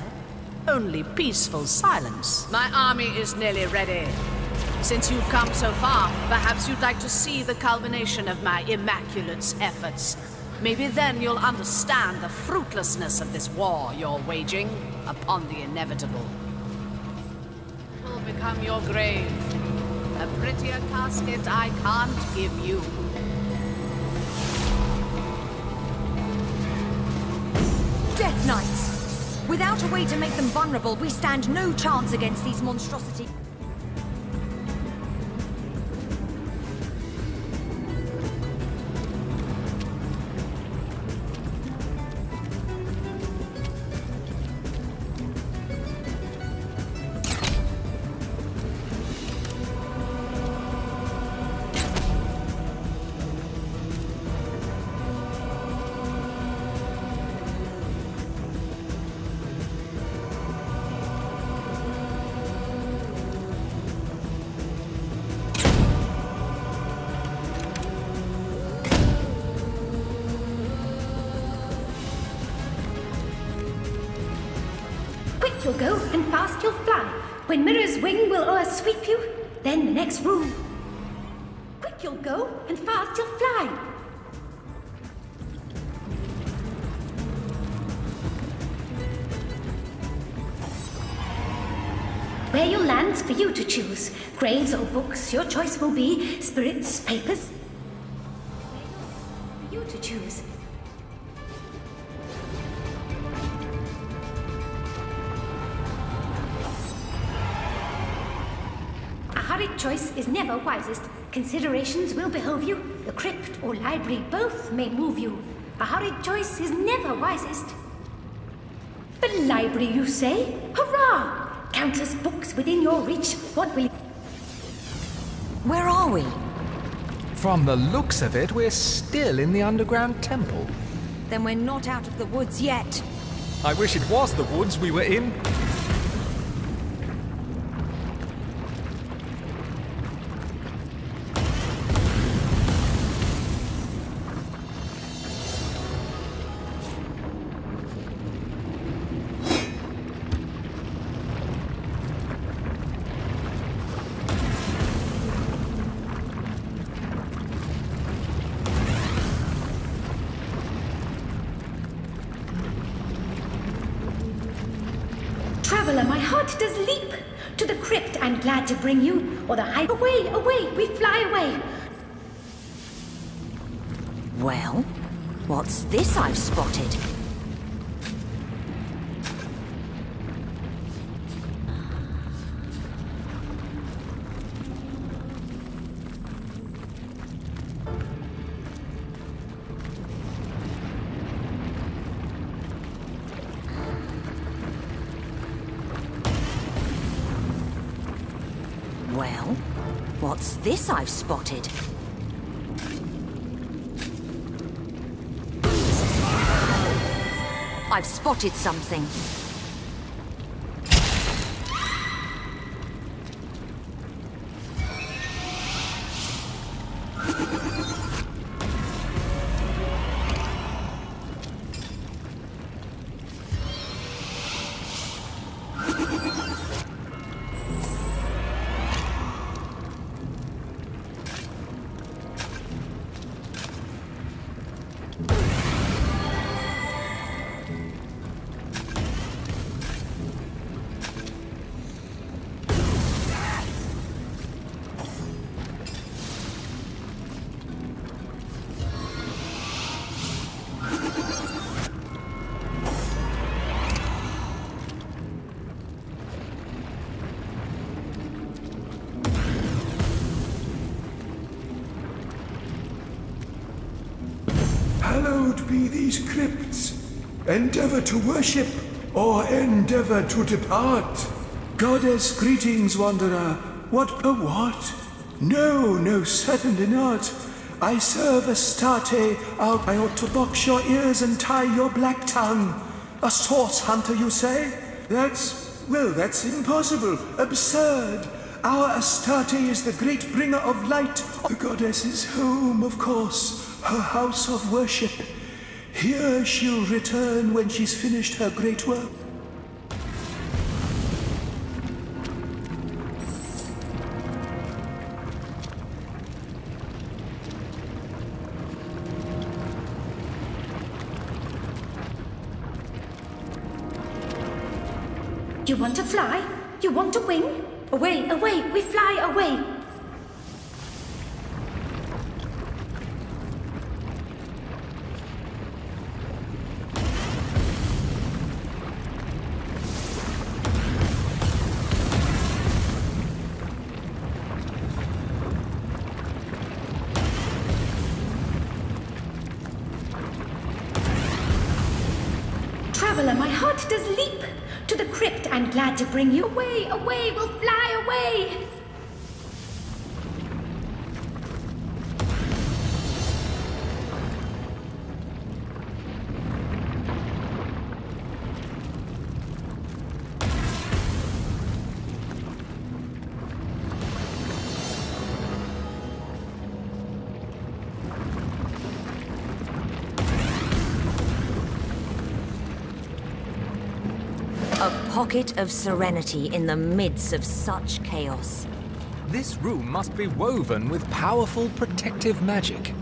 only peaceful silence. My army is nearly ready. Since you've come so far, perhaps you'd like to see the culmination of my Immaculate's efforts. Maybe then you'll understand the fruitlessness of this war you're waging upon the inevitable. It will become your grave. A prettier casket I can't give you. Death Knights! Without a way to make them vulnerable, we stand no chance against these monstrosities. You'll go and fast you'll fly. When Mirror's wing will o'ersweep you, then the next room. Quick you'll go and fast you'll fly. Where you'll land's for you to choose. Graves or books, your choice will be. Spirits, papers. For you to choose. Choice is never wisest. Considerations will behove you. The crypt or library both may move you. A hurried choice is never wisest. The library, you say? Hurrah! Countless books within your reach. What will... Where are we? From the looks of it, we're still in the underground temple. Then we're not out of the woods yet. I wish it was the woods we were in. Traveler, my heart does leap. To the crypt I'm glad to bring you, or the high... Away, away, we fly away. Well, what's this I've spotted? Well, what's this I've spotted? I've spotted something. these crypts. Endeavor to worship or endeavor to depart. Goddess, greetings, wanderer. What a what? No, certainly not. I serve Astarte. I ought to box your ears and tie your black tongue. A source hunter, you say? That's impossible. Absurd. Our Astarte is the great bringer of light. The goddess's home, of course. Her house of worship. Here she'll return when she's finished her great work. You want to fly? You want to wing? Away, we fly away! Traveler, my heart does leap! To the crypt, I'm glad to bring you away, we'll fly away! Pocket of serenity in the midst of such chaos. This room must be woven with powerful protective magic.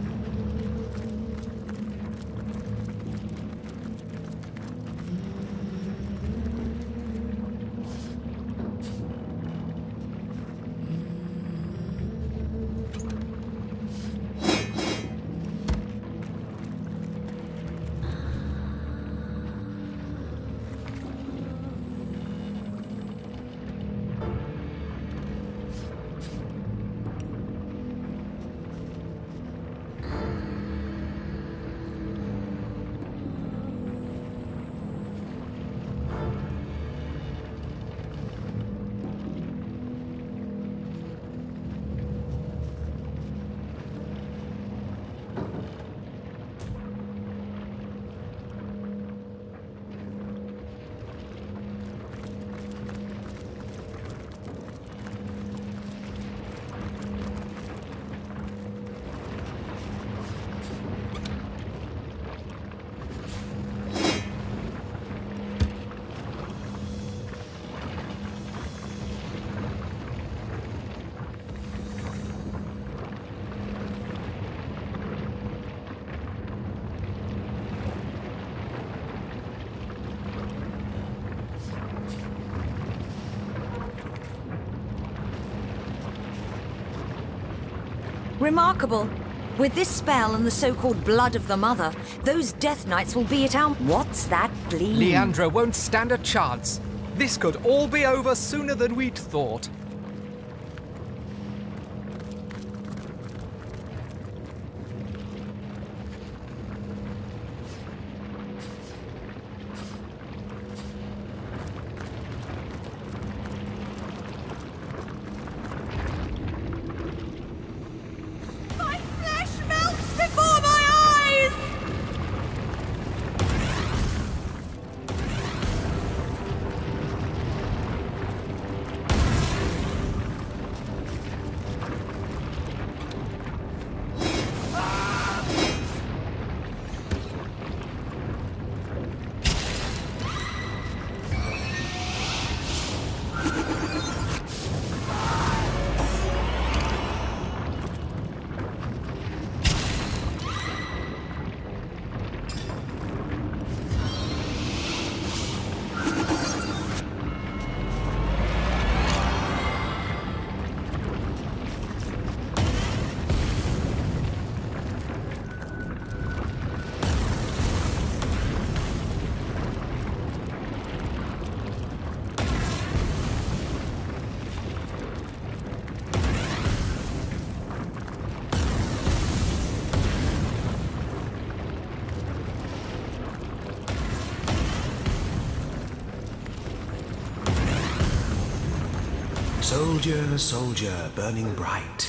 Remarkable. With this spell and the so-called blood of the mother, those death knights will be at our... What's that gleam? Leandra won't stand a chance. This could all be over sooner than we'd thought. Soldier, soldier, burning bright,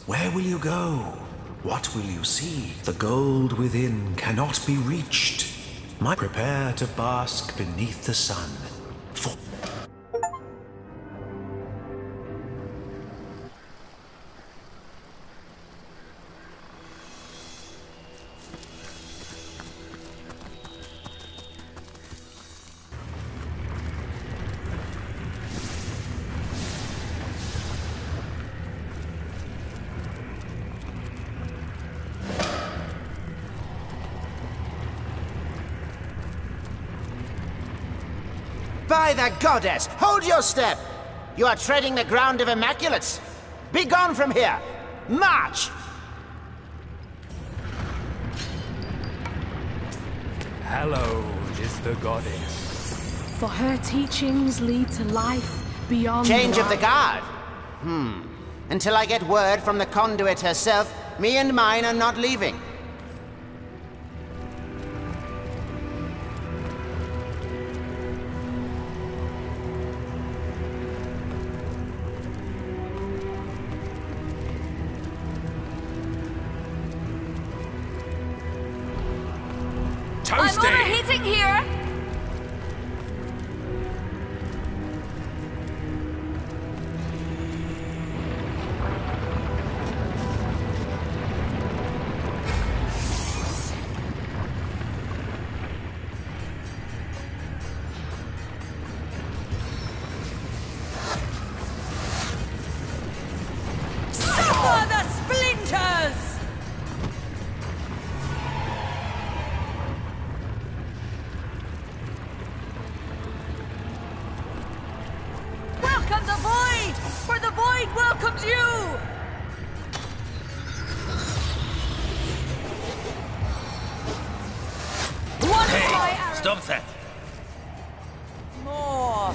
where will you go? What will you see? The gold within cannot be reached. Prepare to bask beneath the sun. By the goddess, hold your step! You are treading the ground of Immaculates. Be gone from here! March! Hallowed is the goddess. For her teachings lead to life beyond Change of the life. guard? Until I get word from the conduit herself, me and mine are not leaving. I'm overheating here! Suffer the splinters! Welcome the void! For the void welcomes you! Once my arrow... Stop that! More!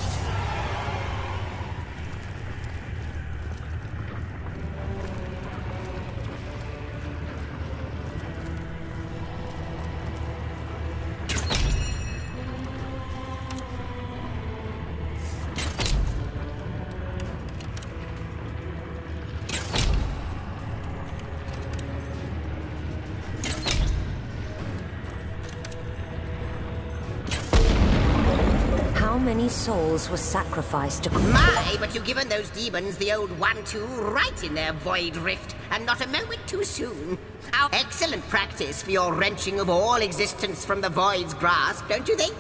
How many souls were sacrificed to... My, but you've given those demons the old 1-2 right in their void rift, and not a moment too soon. Our excellent practice for your wrenching of all existence from the void's grasp, don't you think?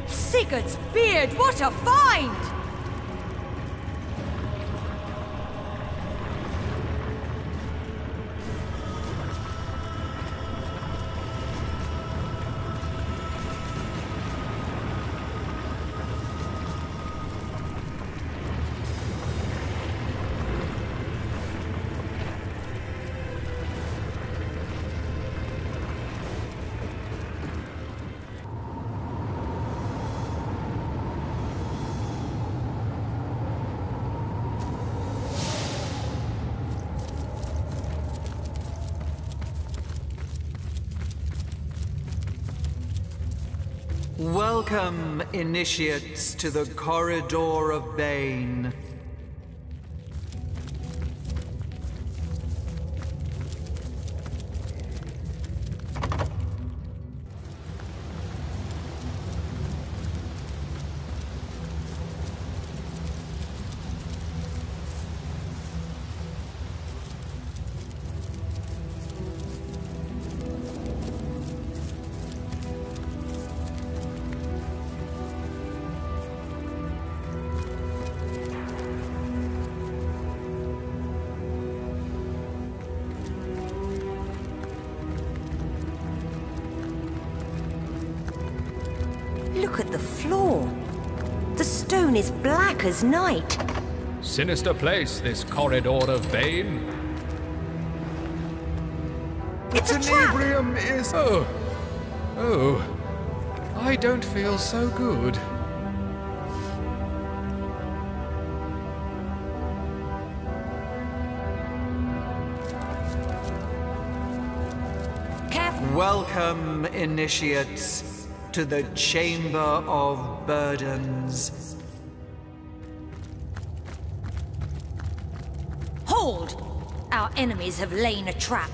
Sigurd's beard, what a find! Welcome, initiates, to the Corridor of Bane. Look at the floor. The stone is black as night. Sinister place, this Corridor of Bane. It's a trap! Inebrium is... Oh. I don't feel so good. Welcome, initiates, to the Chamber of Burdens. Hold! Our enemies have lain a trap.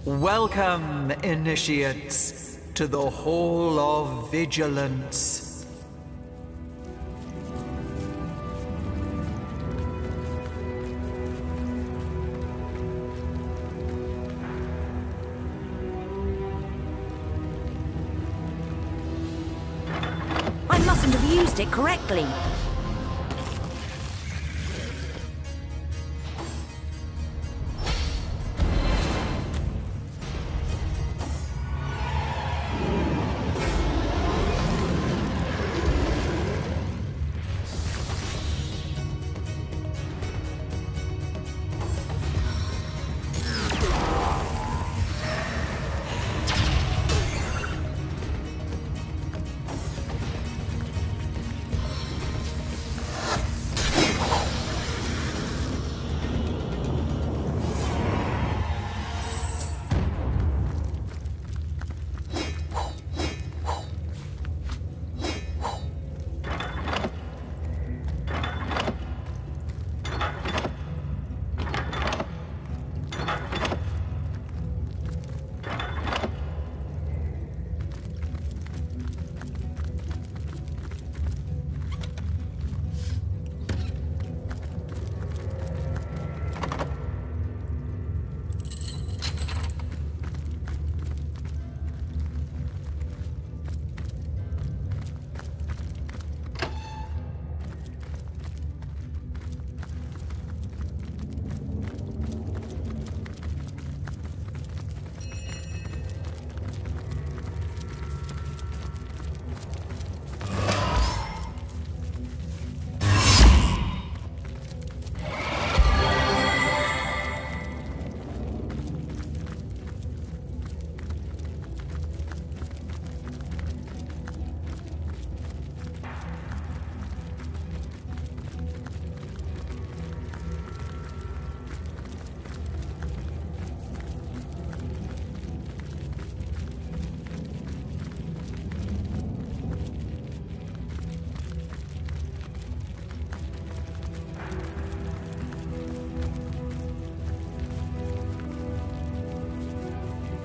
Welcome, initiates, to the Hall of Vigilance. I mustn't have used it correctly.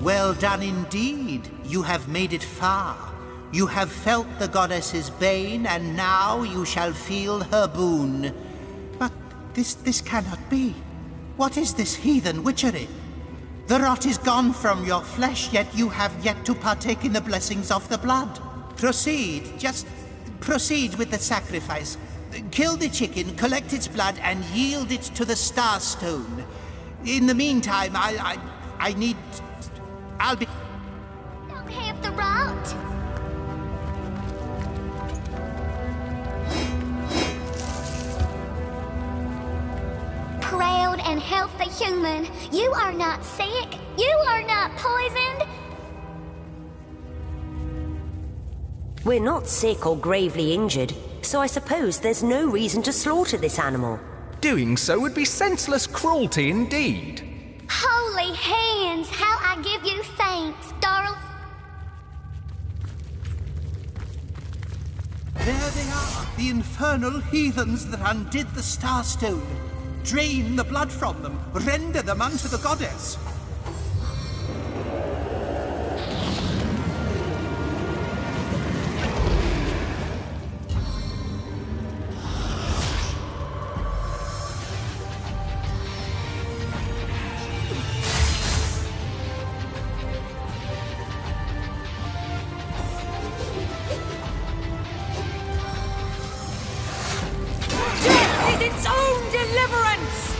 Well done indeed. You have made it far. You have felt the goddess's bane, and now you shall feel her boon. But this cannot be. What is this heathen witchery? The rot is gone from your flesh, yet you have yet to partake in the blessings of the blood. Proceed, just proceed with the sacrifice. Kill the chicken, collect its blood, and yield it to the Star Stone. In the meantime, I'll be... Don't have the rot. Proud and healthy human. You are not sick. You are not poisoned. We're not sick or gravely injured, so I suppose there's no reason to slaughter this animal. Doing so would be senseless cruelty indeed. Holy hands, how I give you thanks, darling. There they are, the infernal heathens that undid the Starstone. Drain the blood from them, render them unto the goddess. Its own deliverance!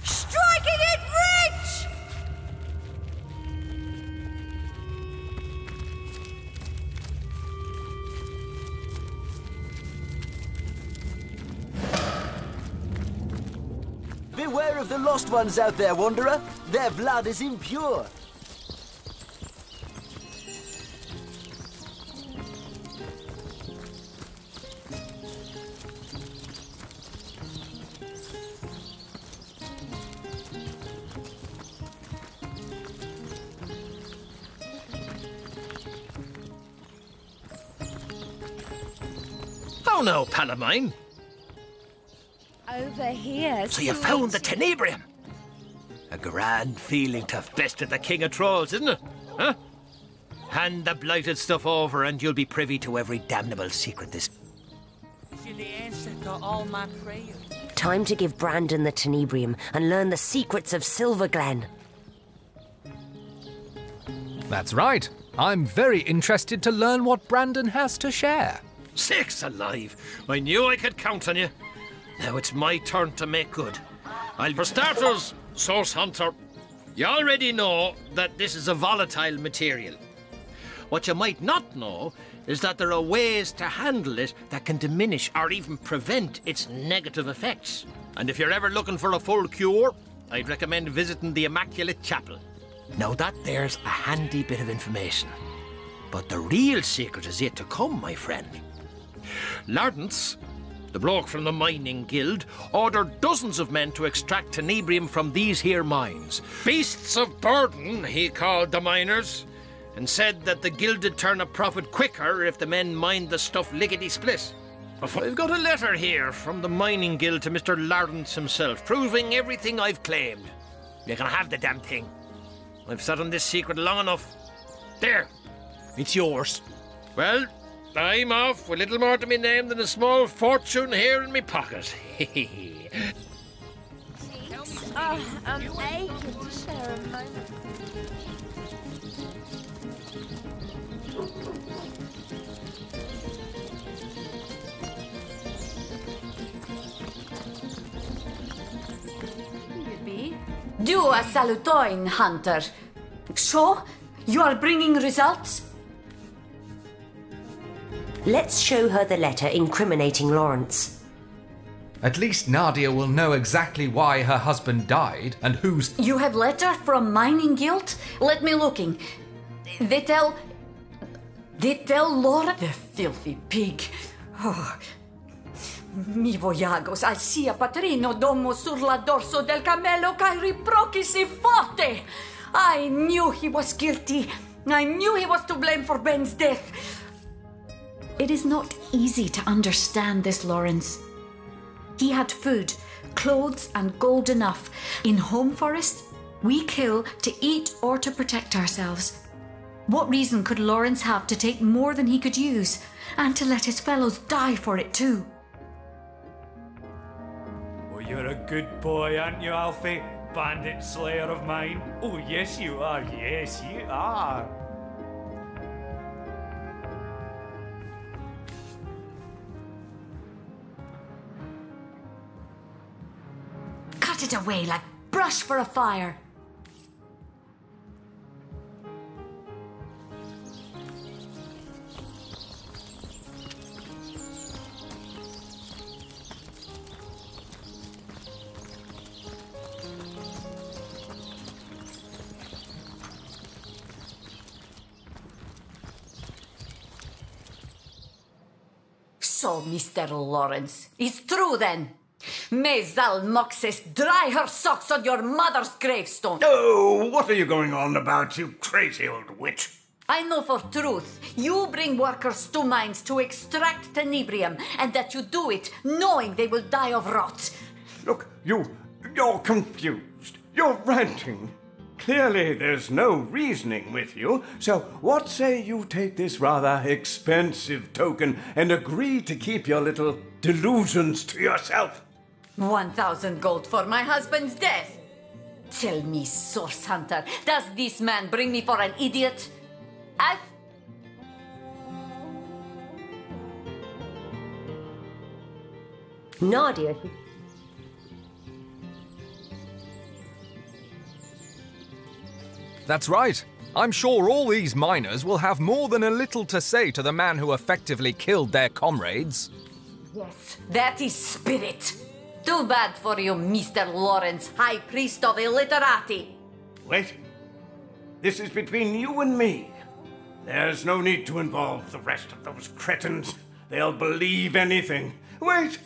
Striking it rich! Beware of the lost ones out there, Wanderer. Their blood is impure. Oh no, pal of mine. Over here. So you found the Tenebrium. A grand feeling to have bested the King of Trolls, isn't it? Huh? Hand the blighted stuff over and you'll be privy to every damnable secret this... You're the answer to all my prayers. Time to give Brandon the Tenebrium and learn the secrets of Silverglen. That's right. I'm very interested to learn what Brandon has to share. Sakes alive! I knew I could count on you. Now it's my turn to make good. For starters, Source Hunter, you already know that this is a volatile material. What you might not know is that there are ways to handle it that can diminish or even prevent its negative effects. And if you're ever looking for a full cure, I'd recommend visiting the Immaculate Chapel. Now that there's a handy bit of information. But the real secret is yet to come, my friend. Lardance, the bloke from the mining guild, ordered dozens of men to extract tenebrium from these here mines. Beasts of burden, he called the miners, and said that the guild'd turn a profit quicker if the men mined the stuff lickety-split. I've got a letter here from the mining guild to Mr. Lardance himself, proving everything I've claimed. You can have the damn thing. I've sat on this secret long enough. There, it's yours. Well, I'm off with little more to me name than a small fortune here in me pocket. I'm aching to share a moment. Do a salutoin, Hunter. So, you are bringing results? Let's show her the letter incriminating Lawrence. At least Nadia will know exactly why her husband died and who's... You have letter from mining guild? Let me looking. They tell Laura... The filthy pig. Oh. Mi voyagos al sia patrino domo sur la dorso del cammello kai riprochi si forte. I knew he was guilty. I knew he was to blame for Ben's death. It is not easy to understand this, Lawrence. He had food, clothes, and gold enough. In Home Forest, we kill to eat or to protect ourselves. What reason could Lawrence have to take more than he could use, and to let his fellows die for it too? Oh, you're a good boy, aren't you, Alfie? Bandit slayer of mine. Oh, yes you are, yes you are. Cut it away like brush for a fire. So, Mr. Lawrence, it's true then. May Zalmoxis dry her socks on your mother's gravestone. Oh, what are you going on about, you crazy old witch? I know for truth you bring workers to mines to extract tenebrium, and that you do it knowing they will die of rot. Look, you're confused. You're ranting. Clearly there's no reasoning with you, so what say you take this rather expensive token and agree to keep your little delusions to yourself? 1,000 gold for my husband's death. Tell me, Source Hunter, does this man bring me for an idiot? Nadia. That's right. I'm sure all these miners will have more than a little to say to the man who effectively killed their comrades. Yes, that is spirit. Too bad for you, Mr. Lawrence, High Priest of Illiterati. Wait. This is between you and me. There's no need to involve the rest of those cretins. They'll believe anything. Wait!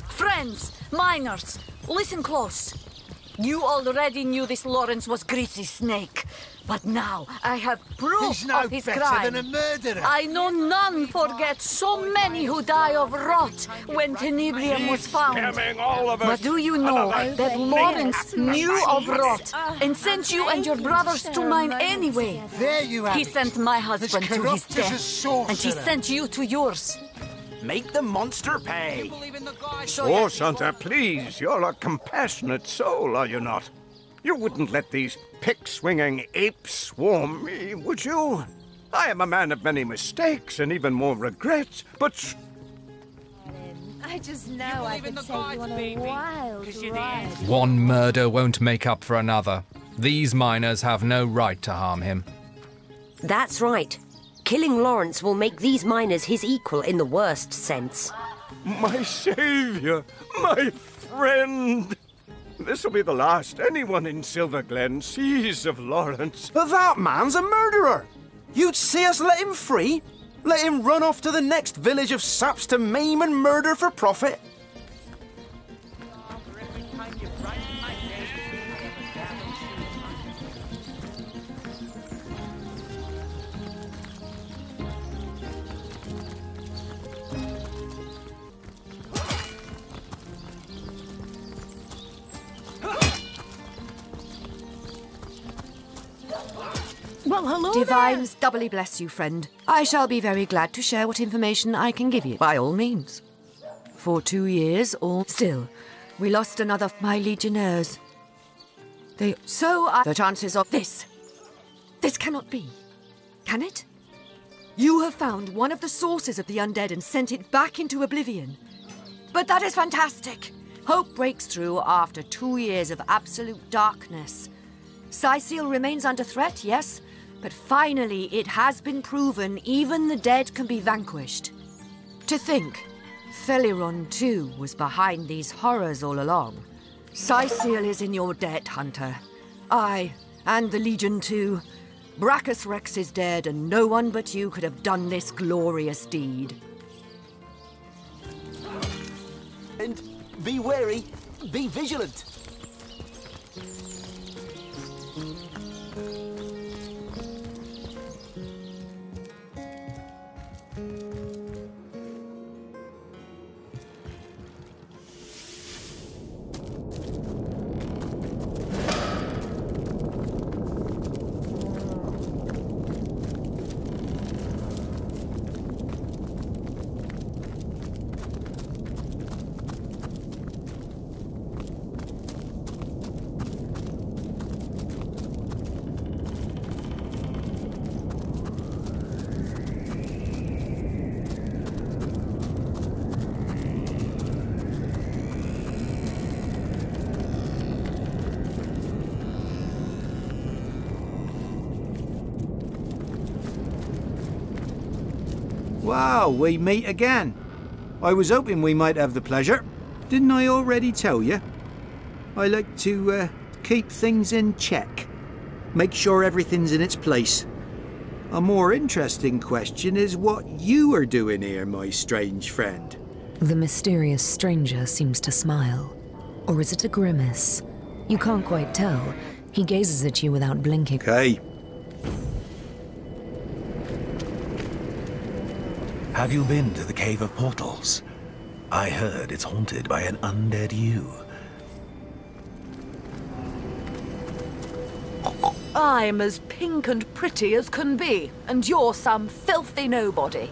Friends, miners, listen close. You already knew this Lawrence was Greasy Snake, but now I have proof of his crime. Than a murderer. I know none forget so many who die of rot when tenebrium was found. All of us. But do you know that Lawrence knew of rot and sent you and your brothers to mine anyway? There you have He it. sent my husband As to his corrupt as a death, sorcerer. and he sent you to yours. Make the monster pay. Oh, Santa, please. You're a compassionate soul, are you not? You wouldn't let these pick-swinging apes swarm me, would you? I am a man of many mistakes and even more regrets, but... I just know I could take you on a wild ride. One murder won't make up for another. These miners have no right to harm him. That's right. Killing Lawrence will make these miners his equal in the worst sense. My savior! My friend! This will be the last anyone in Silver Glen sees of Lawrence. But that man's a murderer! You'd see us let him free? Let him run off to the next village of saps to maim and murder for profit? Well, hello Divines doubly bless you, friend. I shall be very glad to share what information I can give you, by all means. For 2 years, or still, we lost another of my legionnaires. The chances of this cannot be. Can it? You have found one of the sources of the undead and sent it back into oblivion. But that is fantastic. Hope breaks through after 2 years of absolute darkness. Sicil remains under threat, yes, but finally it has been proven even the dead can be vanquished. To think, Theliron too was behind these horrors all along. Sicil is in your debt, Hunter. I, and the Legion too. Brachus Rex is dead, and no one but you could have done this glorious deed. And be wary, be vigilant. Wow, we meet again. I was hoping we might have the pleasure. Didn't I already tell you? I like to keep things in check. Make sure everything's in its place. A more interesting question is what you are doing here, my strange friend. The mysterious stranger seems to smile. Or is it a grimace? You can't quite tell. He gazes at you without blinking. Okay. Have you been to the Cave of Portals? I heard it's haunted by an undead you. I'm as pink and pretty as can be, and you're some filthy nobody.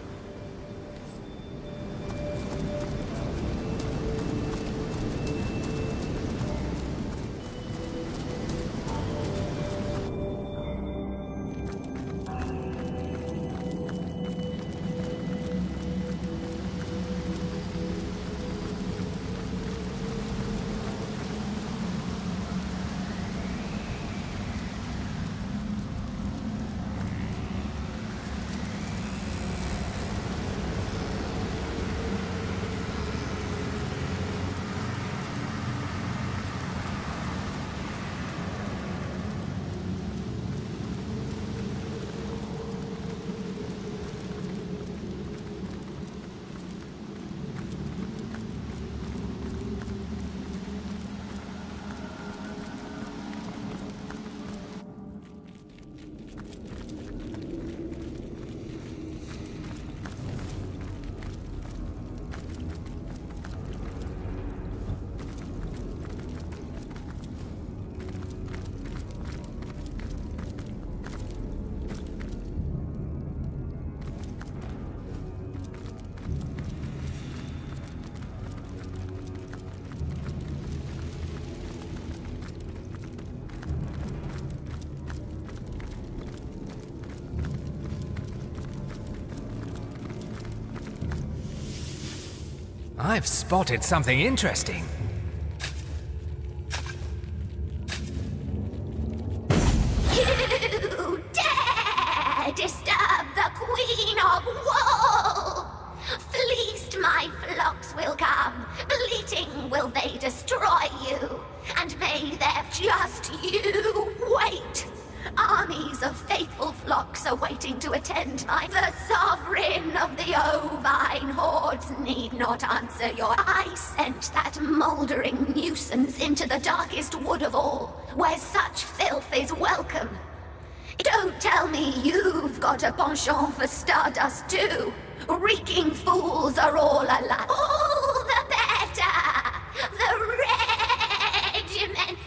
I've spotted something interesting. You dare disturb the Queen of Woe! Fleeced my flocks will come, bleating will they destroy you, and may there just you wait! Armies of faithful flocks are waiting to attend my... The sovereign of the ovine hordes need not answer your... I sent that mouldering nuisance into the darkest wood of all, where such filth is welcome. Don't tell me you've got a penchant for stardust too. Reeking fools are all alike. All the better! The regiment...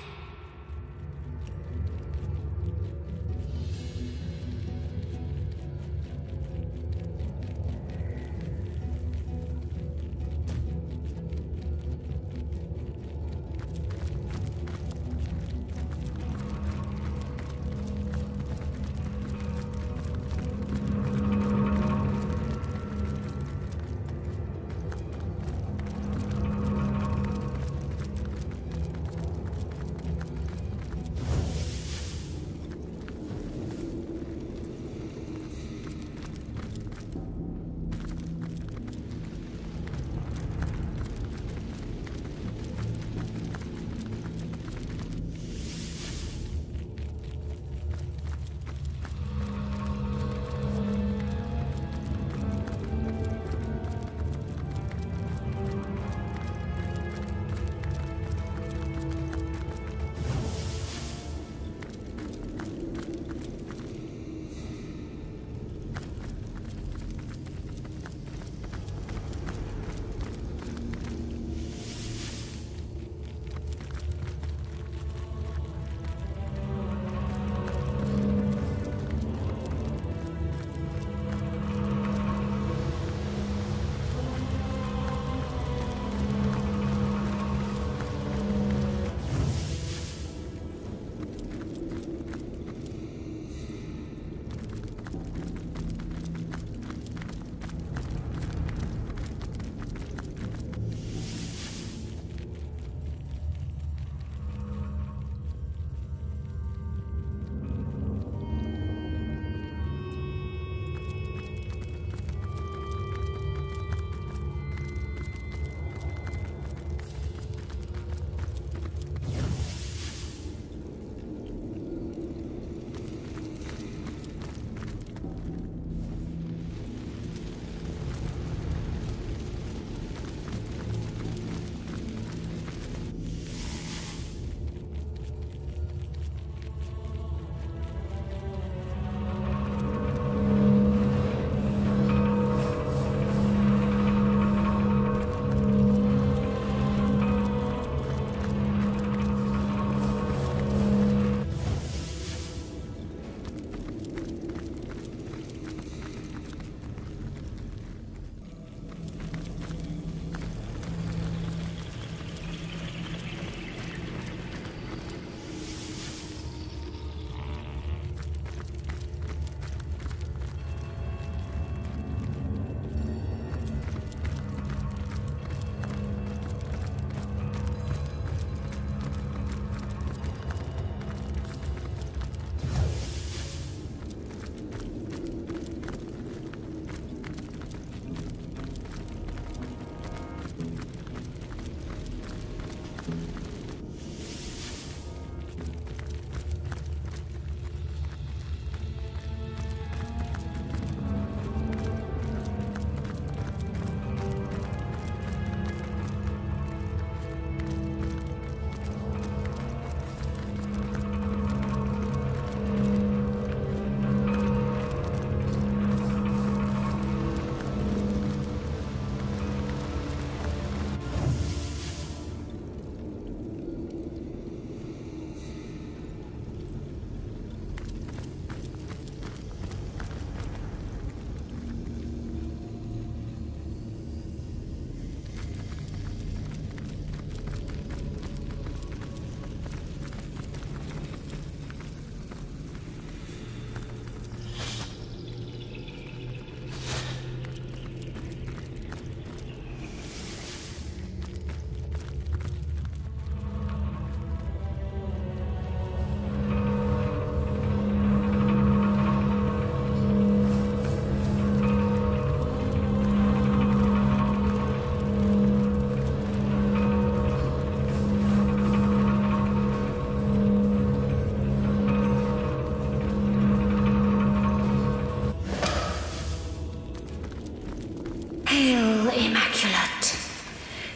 Hail, Immaculate.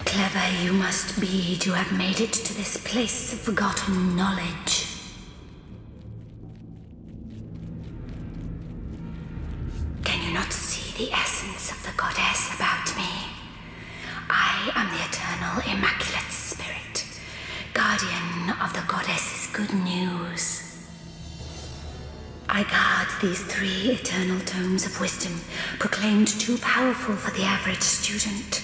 Clever you must be to have made it to this place of forgotten knowledge. Can you not see the essence of the goddess about me? I am the eternal Immaculate Spirit, guardian of the goddess's good news. I guard these 3 eternal tomes of wisdom, proclaimed too powerful for the average student.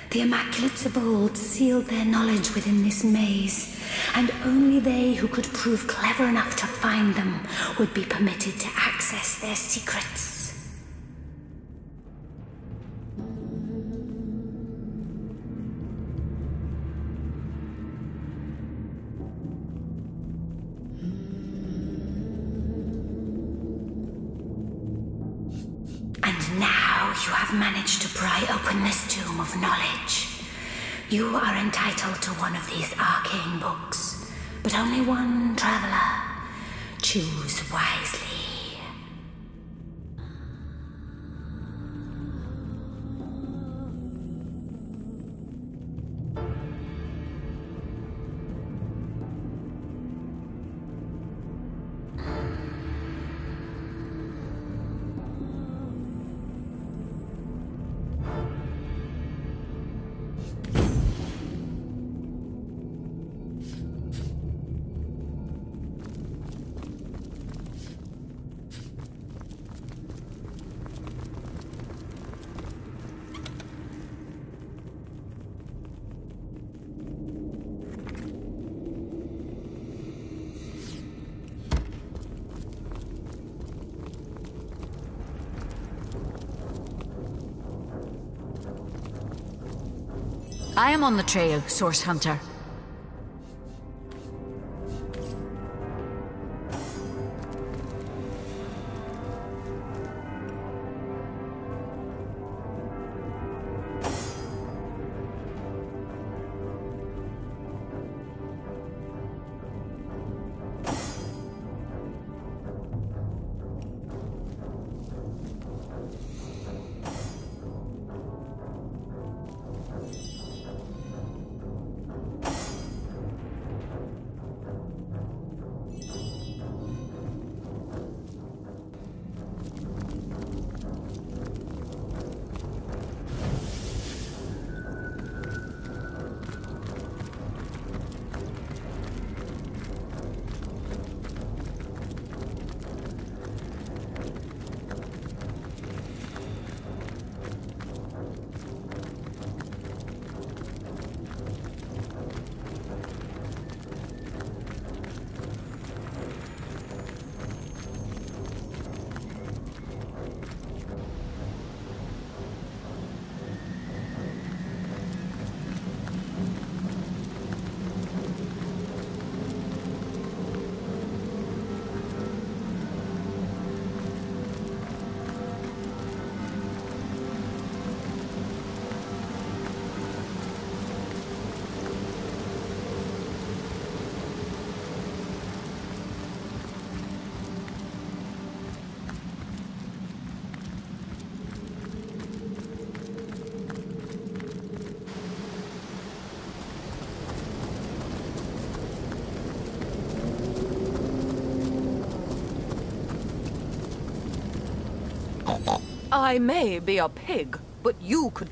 The Immaculates of old sealed their knowledge within this maze, and only they who could prove clever enough to find them would be permitted to access their secrets. You have managed to pry open this tomb of knowledge. You are entitled to one of these arcane books, but only one, traveler. Choose wisely. I am on the trail, Source Hunter. I may be a pig, but you could...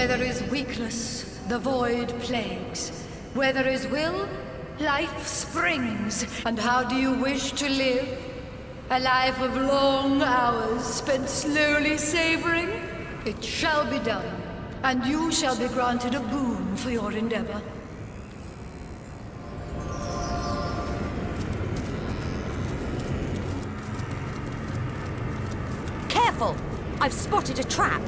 Where there is weakness, the void plagues. Where there is will, life springs. And how do you wish to live? A life of long hours spent slowly savoring? It shall be done, and you shall be granted a boon for your endeavor. Careful! I've spotted a trap.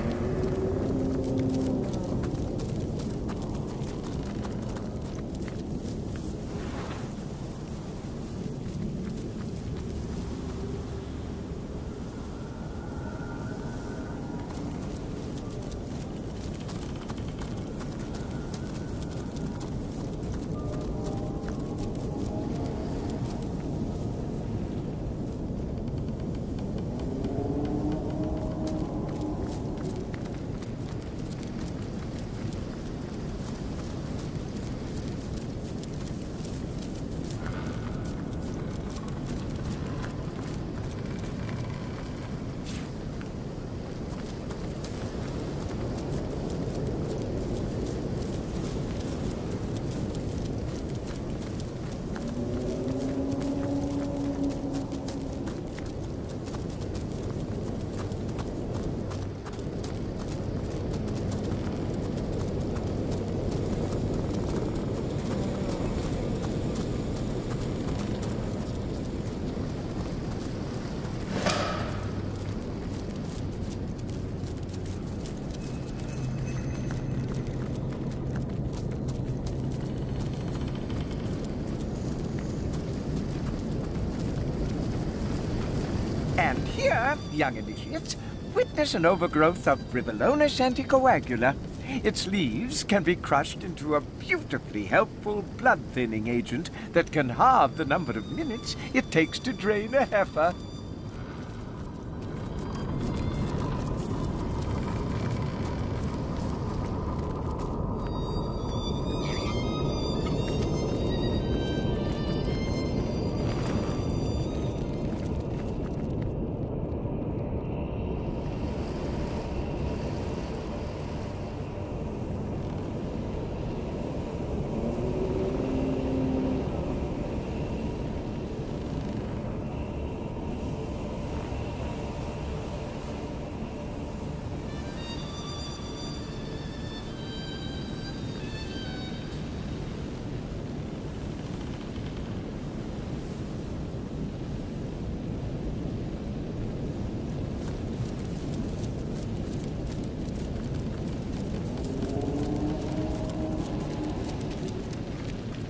And here, young initiates, witness an overgrowth of Rivolonus anticoagula. Its leaves can be crushed into a beautifully helpful blood-thinning agent that can halve the number of minutes it takes to drain a heifer.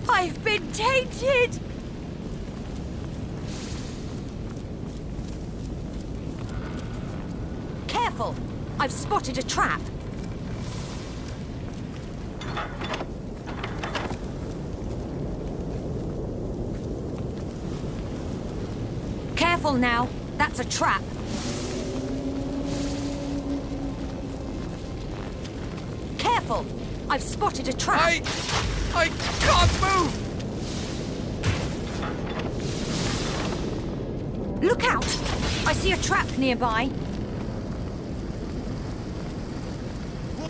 I've been tainted! Careful! I've spotted a trap. Careful now. That's a trap. Careful! I've spotted a trap. I can't move! Look out! I see a trap nearby.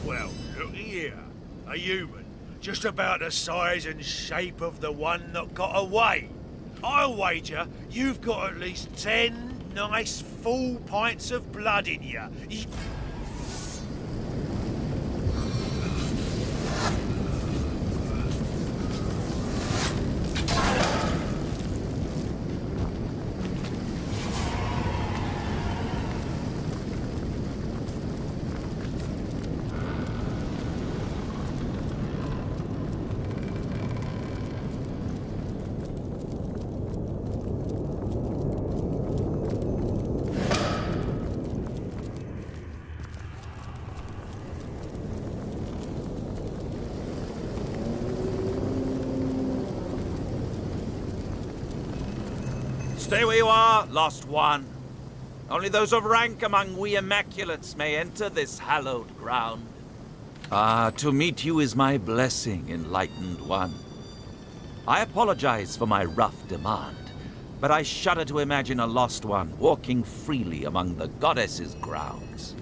Well, look here. A human, just about the size and shape of the one that got away. I'll wager you've got at least 10 nice full pints of blood in you. Stay where you are, lost one. Only those of rank among we Immaculates may enter this hallowed ground. Ah, to meet you is my blessing, enlightened one. I apologize for my rough demand, but I shudder to imagine a lost one walking freely among the goddess's grounds.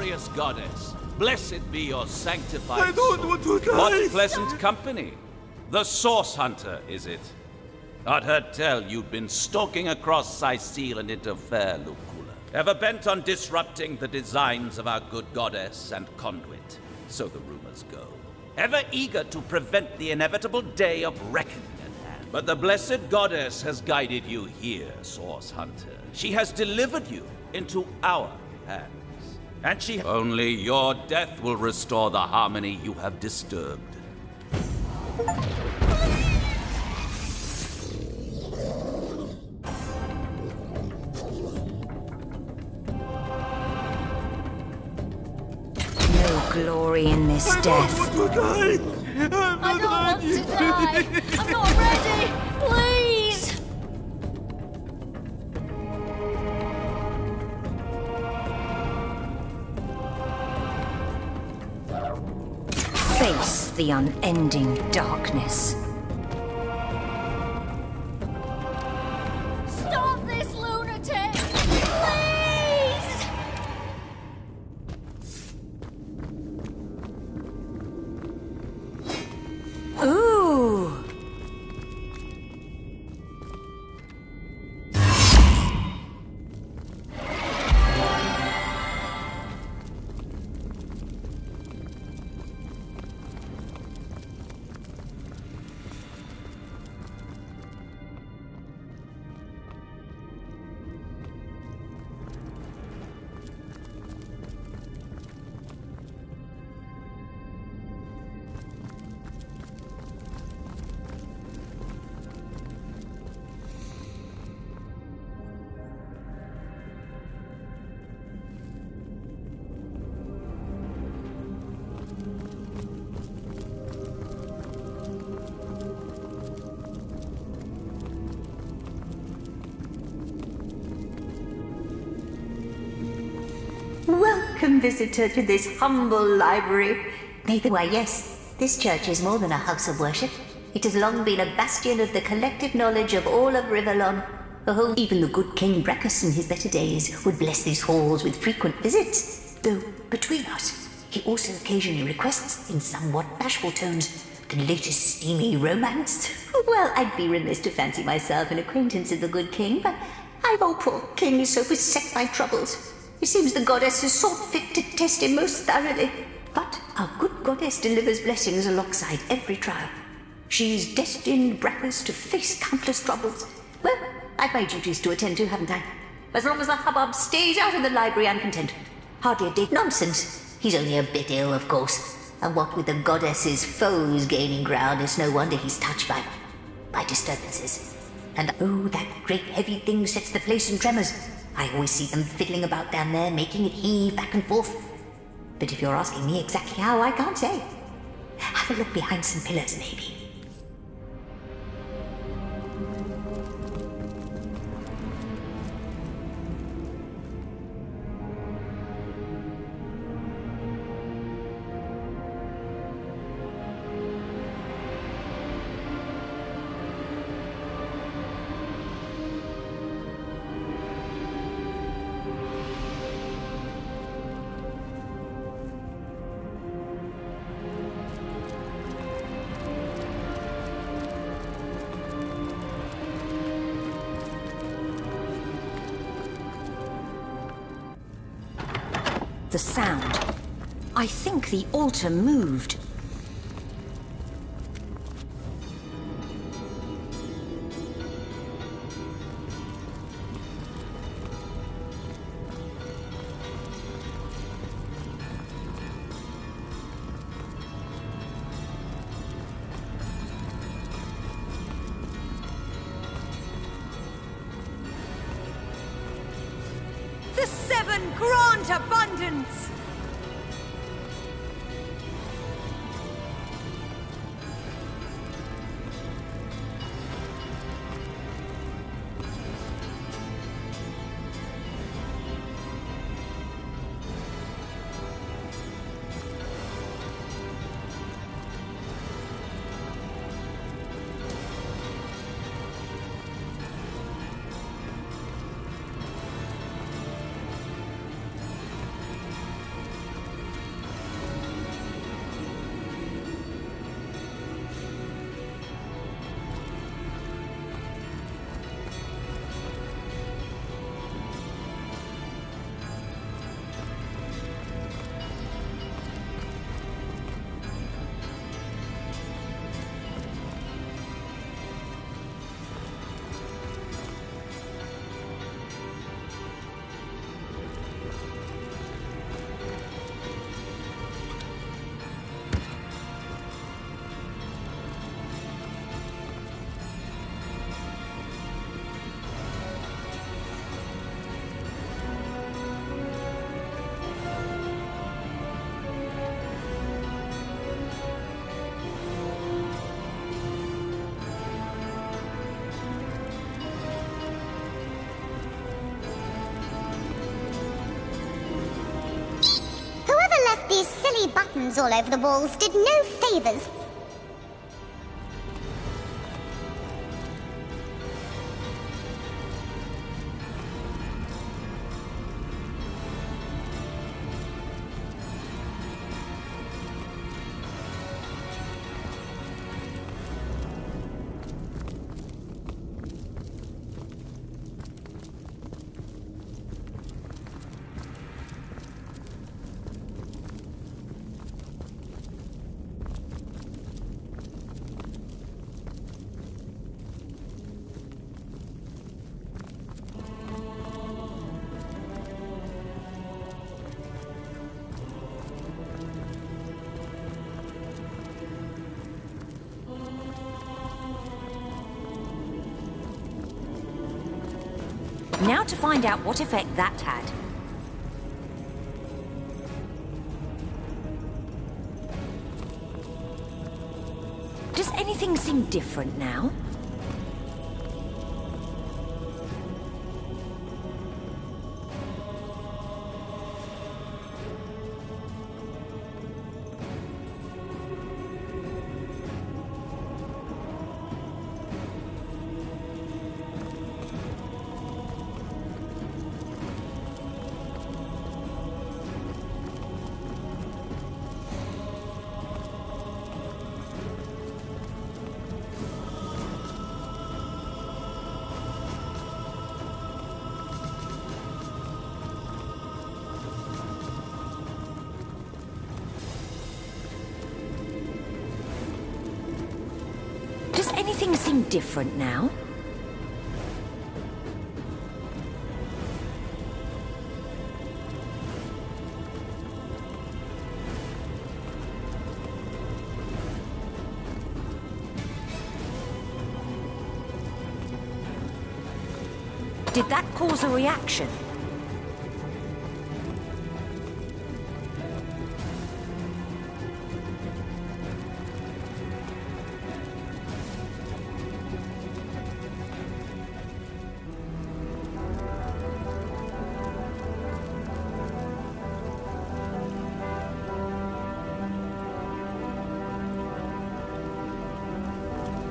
glorious goddess, blessed be your sanctified I don't soul. want to die. What pleasant company. The Source Hunter, is it? I'd heard tell you'd been stalking across Sicile and into fair Luculla, ever bent on disrupting the designs of our good goddess and conduit, so the rumors go. Ever eager to prevent the inevitable day of reckoning at hand. But the blessed goddess has guided you here, Source Hunter. She has delivered you into our hands. And she... Only your death will restore the harmony you have disturbed. No glory in this death. I don't want to die. I'm not ready! Please! Face the unending darkness. Stop this lunatic! Please! Ooh! Welcome, visitor, to this humble library. Why, yes, this church is more than a house of worship. It has long been a bastion of the collective knowledge of all of Rivellon. Oh, even the good King Bracchus in his better days would bless these halls with frequent visits. Though, between us, he also occasionally requests, in somewhat bashful tones, the latest steamy romance. Well, I'd be remiss to fancy myself an acquaintance of the good King, but our old poor King is so beset by troubles. It seems the goddess has sought fit to test him most thoroughly. But our good goddess delivers blessings alongside every trial. She's destined Bracchus to face countless troubles. Well, I've my duties to attend to, haven't I? As long as the hubbub stays out of the library, I'm content. Hardly a day. Nonsense. He's only a bit ill, of course. And what with the goddess's foes gaining ground, it's no wonder he's touched by disturbances. And oh, that great heavy thing sets the place in tremors. I always see them fiddling about down there, making it heave back and forth. But if you're asking me exactly how, I can't say. Have a look behind some pillars, maybe. The sound. I think the altar moved. The seven grant abundance! bombs all over the walls did no favors. Now to find out what effect that had. Does anything seem different now? Does anything seem different now? Did that cause a reaction?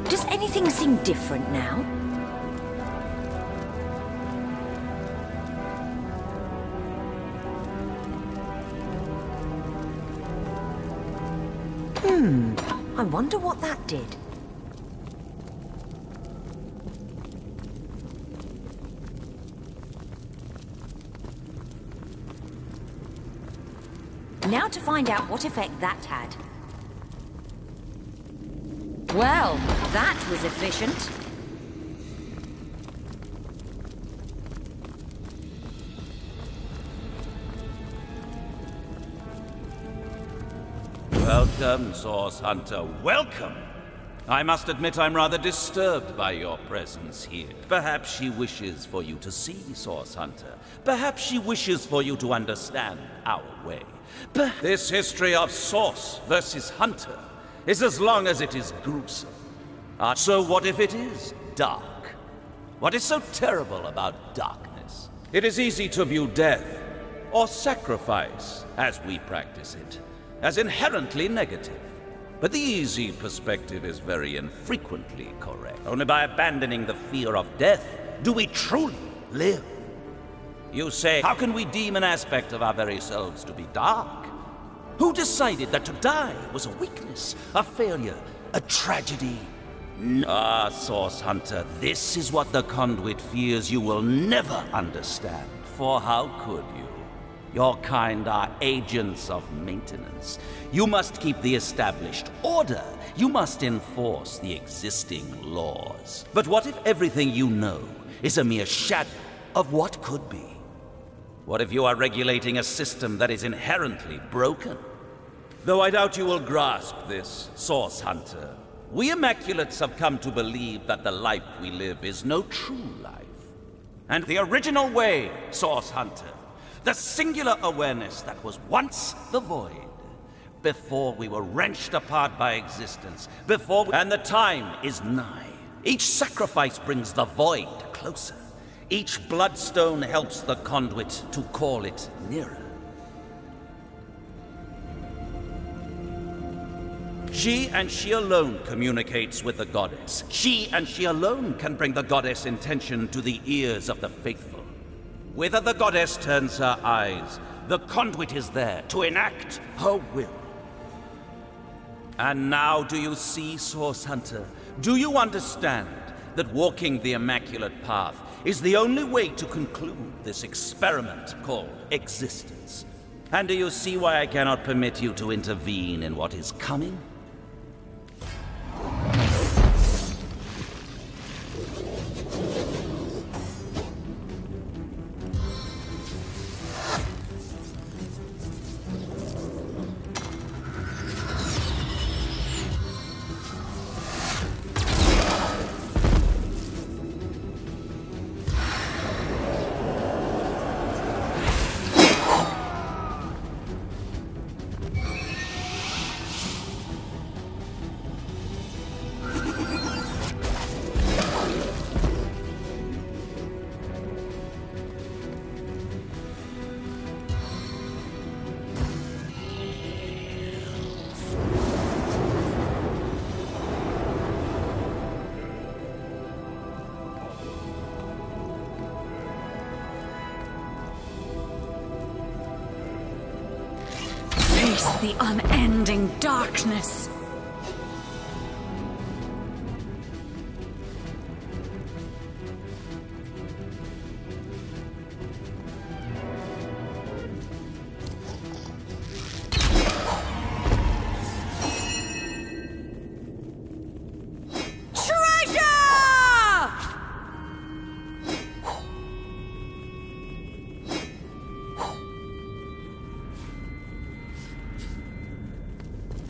Does anything seem different now? I wonder what that did. Now to find out what effect that had. Well, that was efficient. Welcome, Source Hunter, welcome! I must admit I'm rather disturbed by your presence here. Perhaps she wishes for you to see, Source Hunter. Perhaps she wishes for you to understand our way. This history of Source versus Hunter is as long as it is gruesome. So what if it is dark? What is so terrible about darkness? It is easy to view death, or sacrifice, as we practice it, as inherently negative. But the easy perspective is very infrequently correct. Only by abandoning the fear of death do we truly live. You say, how can we deem an aspect of our very selves to be dark? Who decided that to die was a weakness, a failure, a tragedy? Ah, Source Hunter, this is what the Conduit fears you will never understand. For how could you? Your kind are agents of maintenance. You must keep the established order. You must enforce the existing laws. But what if everything you know is a mere shadow of what could be? What if you are regulating a system that is inherently broken? Though I doubt you will grasp this, Source Hunter, we Immaculates have come to believe that the life we live is no true life. And the original way, Source Hunter, the singular awareness that was once the void, before we were wrenched apart by existence, and the time is nigh. Each sacrifice brings the void closer. Each bloodstone helps the Conduit to call it nearer. She and she alone communicates with the goddess. She and she alone can bring the goddess' intention to the ears of the faithful. Whither the goddess turns her eyes, the conduit is there to enact her will. And now do you see, Source Hunter? Do you understand that walking the Immaculate Path is the only way to conclude this experiment called existence? And do you see why I cannot permit you to intervene in what is coming? Face the unending darkness.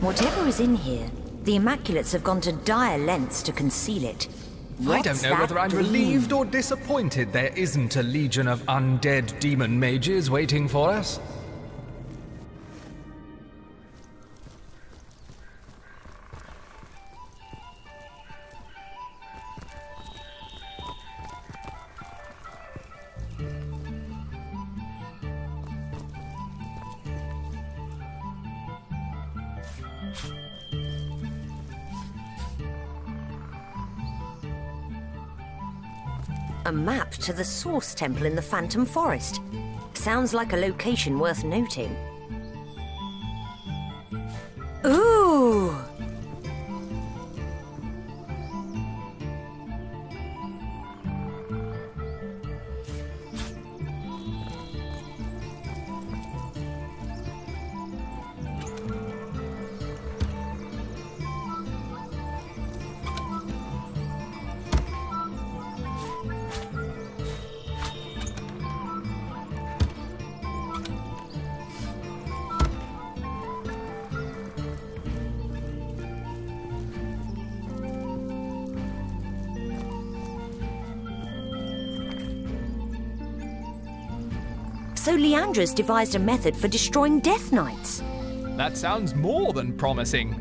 Whatever is in here, the Immaculates have gone to dire lengths to conceal it. I don't know whether I'm relieved or disappointed there isn't a legion of undead demon mages waiting for us. A map to the Source Temple in the Phantom Forest. Sounds like a location worth noting. Ooh! So Leandra's devised a method for destroying Death Knights. That sounds more than promising.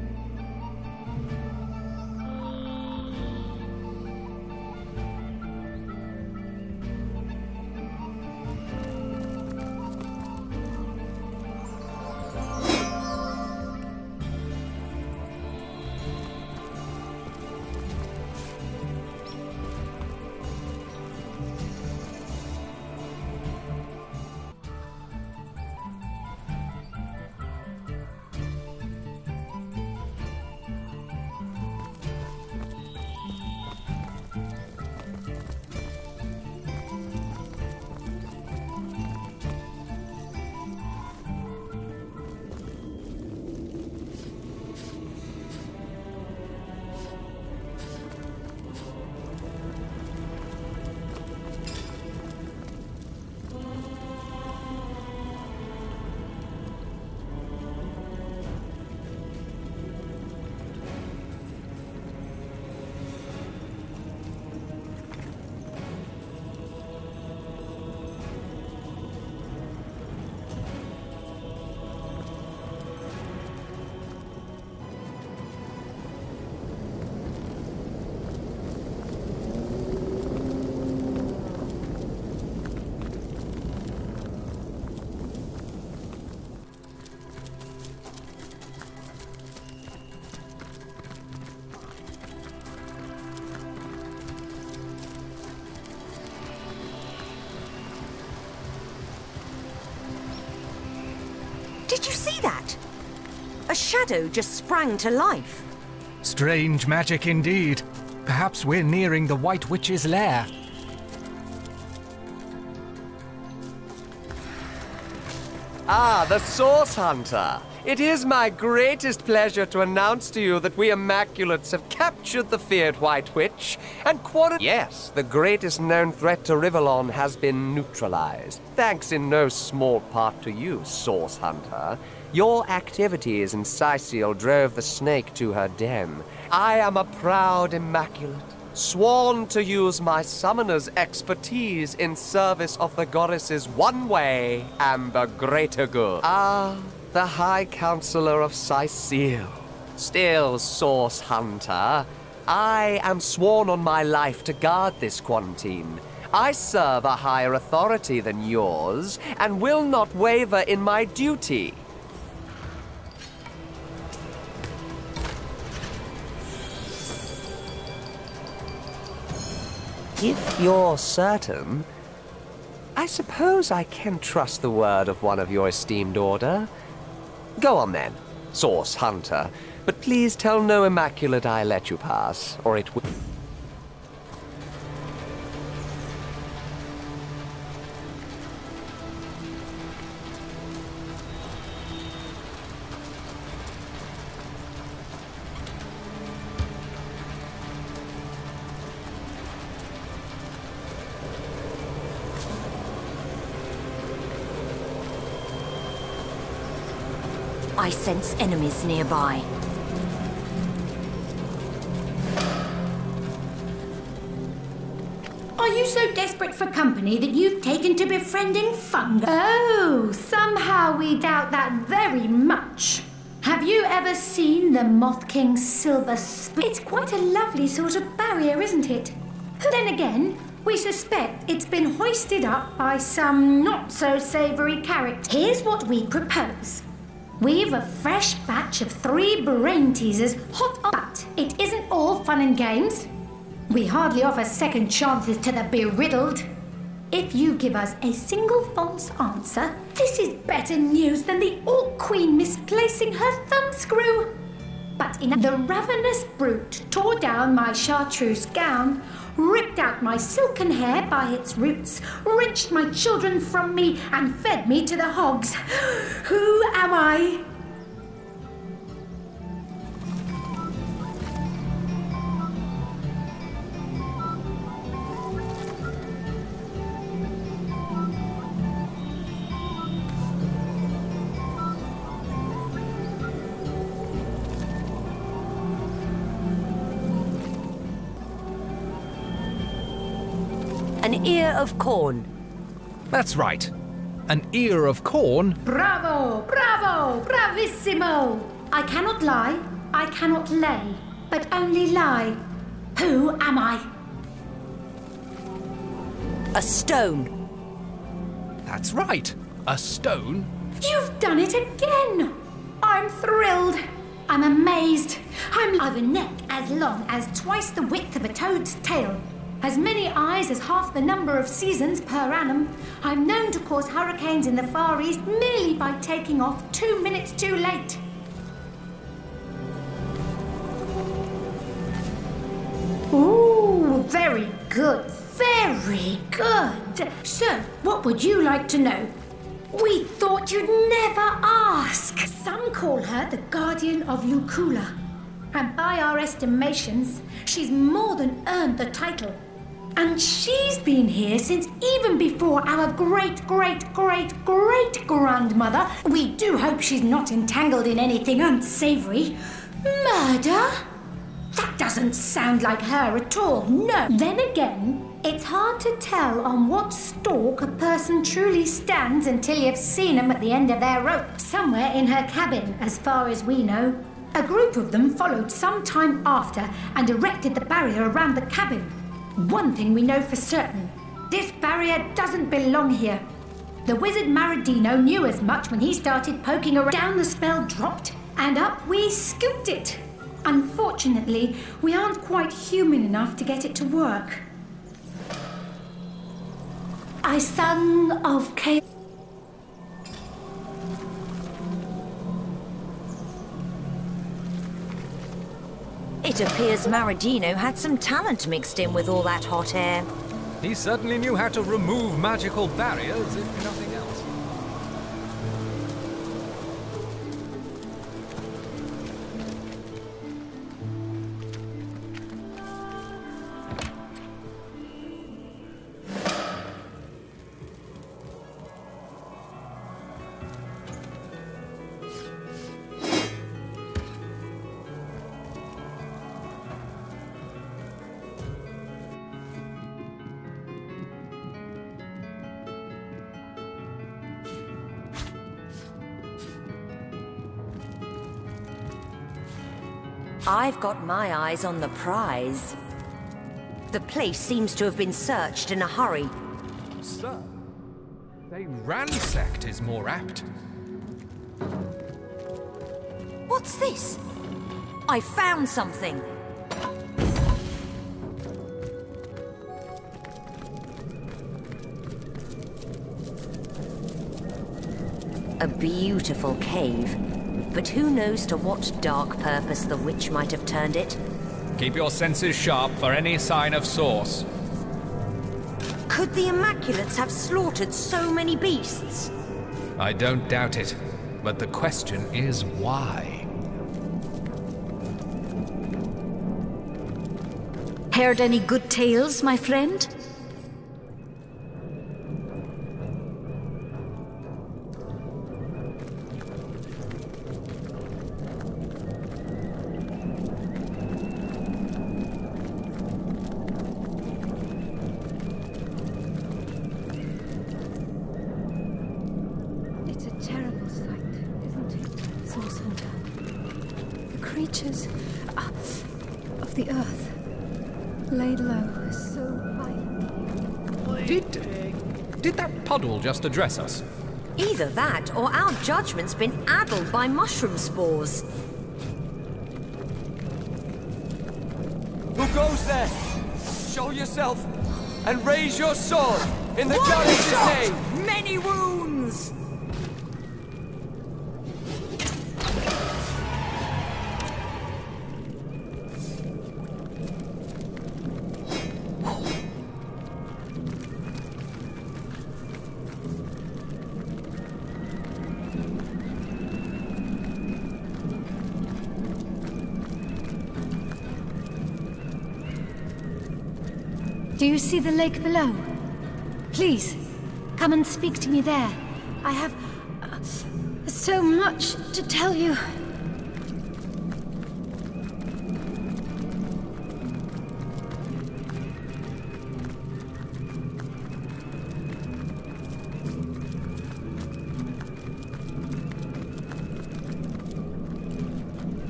Did you see that? A shadow just sprang to life. Strange magic indeed. Perhaps we're nearing the White Witch's lair. Ah, the Source Hunter. It is my greatest pleasure to announce to you that we Immaculates have captured the feared White Witch and Yes, the greatest known threat to Rivellon has been neutralized. Thanks in no small part to you, Source Hunter. Your activities in Sicil drove the snake to her den. I am a proud Immaculate, sworn to use my summoner's expertise in service of the goddess's one way and the greater good. Ah, the High Counselor of Sicil. Still, Source Hunter, I am sworn on my life to guard this quarantine. I serve a higher authority than yours and will not waver in my duty. If you're certain, I suppose I can trust the word of one of your esteemed order. Go on then, Source Hunter, but please tell no Immaculate I let you pass, or it will... I sense enemies nearby. Are you so desperate for company that you've taken to befriending fungi? Oh, somehow we doubt that very much. Have you ever seen the Moth King's silver spoon? It's quite a lovely sort of barrier, isn't it? Then again, we suspect it's been hoisted up by some not-so-savoury character. Here's what we propose. We've a fresh batch of 3 brain teasers hot on, but it isn't all fun and games. We hardly offer second chances to the beriddled. If you give us a single false answer, this is better news than the Orc Queen misplacing her thumbscrew. But the ravenous brute tore down my chartreuse gown, ripped out my silken hair by its roots, wrenched my children from me, and fed me to the hogs. Who am I? An ear of corn. That's right. An ear of corn? Bravo! Bravo! Bravissimo! I cannot lie, I cannot lay, but only lie. Who am I? A stone. That's right. A stone. You've done it again! I'm thrilled. I'm amazed. I've a neck as long as twice the width of a toad's tail. As many eyes as half the number of seasons per annum. I'm known to cause hurricanes in the Far East merely by taking off 2 minutes too late. Ooh, very good, very good. So, what would you like to know? We thought you'd never ask. Some call her the Guardian of Luculla. And by our estimations, she's more than earned the title. And she's been here since even before our great-great-great-great-grandmother. We do hope she's not entangled in anything unsavory. Murder? That doesn't sound like her at all, no. Then again, it's hard to tell on what stalk a person truly stands until you've seen them at the end of their rope. Somewhere in her cabin, as far as we know. A group of them followed some time after and erected the barrier around the cabin. One thing we know for certain, this barrier doesn't belong here. The wizard Maradino knew as much when he started poking around. Down the spell dropped, and up we scooped it. Unfortunately, we aren't quite human enough to get it to work. I sung of chaos. It appears Maradino had some talent mixed in with all that hot air. He certainly knew how to remove magical barriers, if nothing else. I've got my eyes on the prize. The place seems to have been searched in a hurry. Sir, they ransacked is more apt. What's this? I found something. A beautiful cave. But who knows to what dark purpose the witch might have turned it? Keep your senses sharp for any sign of source. Could the Immaculates have slaughtered so many beasts? I don't doubt it, but the question is why? Heard any good tales, my friend? Of the earth, laid low so high. Did that puddle just address us? Either that, or our judgment's been addled by mushroom spores. Who goes there? Show yourself and raise your sword in the goddess's name. Many wounds. Do you see the lake below? Please, come and speak to me there. I have so much to tell you.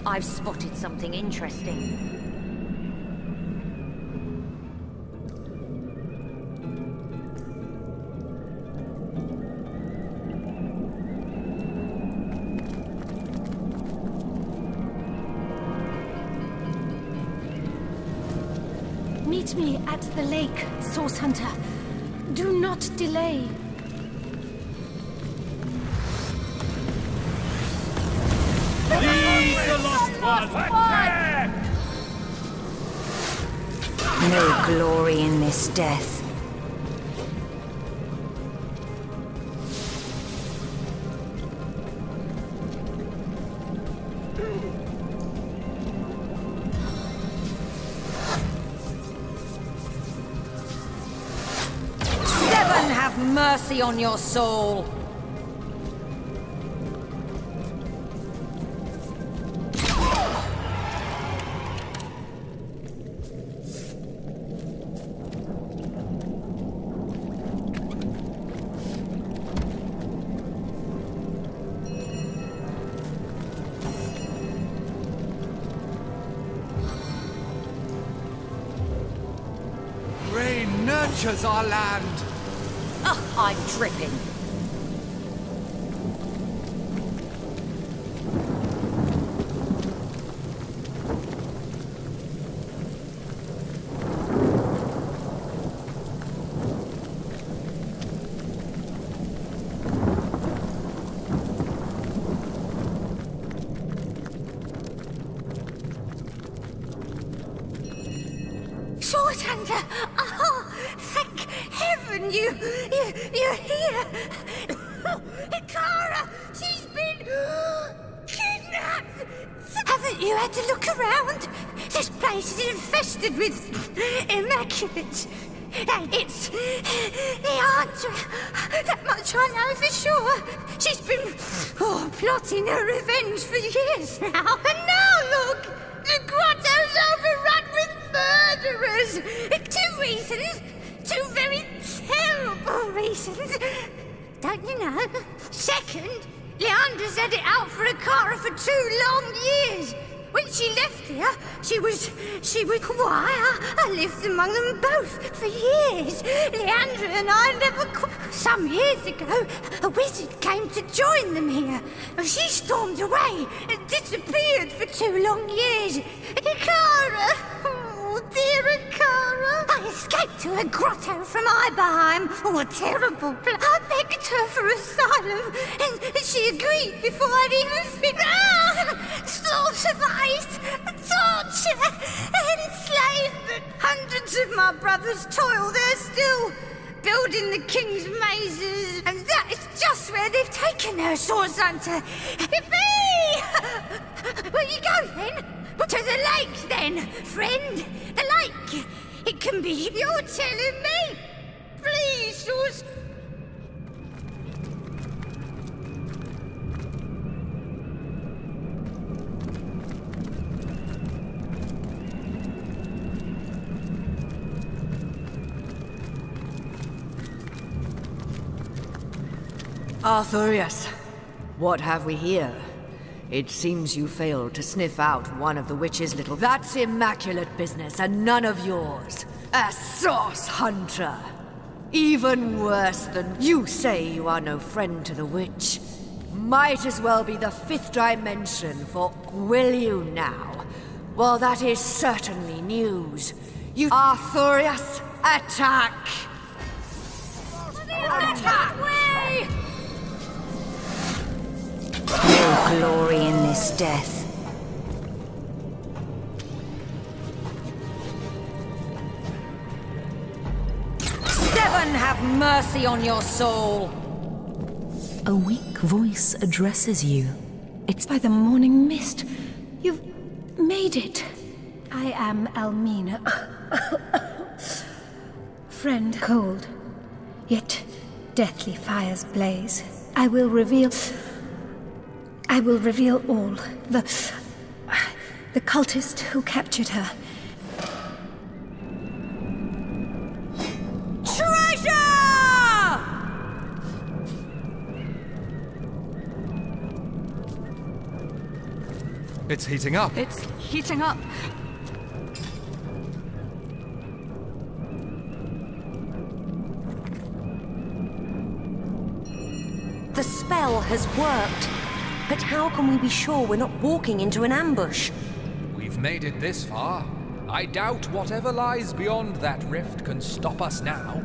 I've spotted something interesting. Meet me at the lake, Source Hunter. Do not delay. Lead the lost one! No glory in this death. Have mercy on your soul. Rain nurtures our land. Ugh, I'm dripping. Source Hunter! Oh, thank heaven you're here! Hikara! She's been kidnapped! Haven't you had to look around? This place is infested with immaculates. It's Leandra. That much I know for sure. She's been plotting her revenge for years now. And now look! The grotto's overrun with murderers! 2 reasons. 2 very terrible reasons. Don't you know? Second, Leandra's had it out for Hikara for 2 long years. When she left here, she was quiet. I lived among them both for years. Leandra and I never... Some years ago, a wizard came to join them here. She stormed away and disappeared for 2 long years. Hikara! Oh, dear Hikara! I escaped to a grotto from Iberheim. Oh, a terrible place. I begged her for asylum, and she agreed before I'd even finished. Thoughts of ice, torture, enslavement. Hundreds of my brothers toil there still, building the king's mazes, and that is just where they've taken her, Source Hunter. Yippee! Where you go then? To the lake then, friend. The lake. It can be. You're telling me. Please, Source. Arthurius, what have we here? It seems you failed to sniff out one of the witch's little... That's immaculate business and none of yours. A Source Hunter. Even worse than... You say you are no friend to the witch. Might as well be the 5th dimension for... Will you now? Well, that is certainly news. You... Arthurius, attack! Attack! Way! No glory in this death. Seven, have mercy on your soul! A weak voice addresses you. It's by the morning mist. You've made it. I am Elmina. Friend cold, yet deathly fires blaze. I will reveal all. The cultist who captured her. Treasure! It's heating up. It's heating up. The spell has worked. But how can we be sure we're not walking into an ambush? We've made it this far. I doubt whatever lies beyond that rift can stop us now.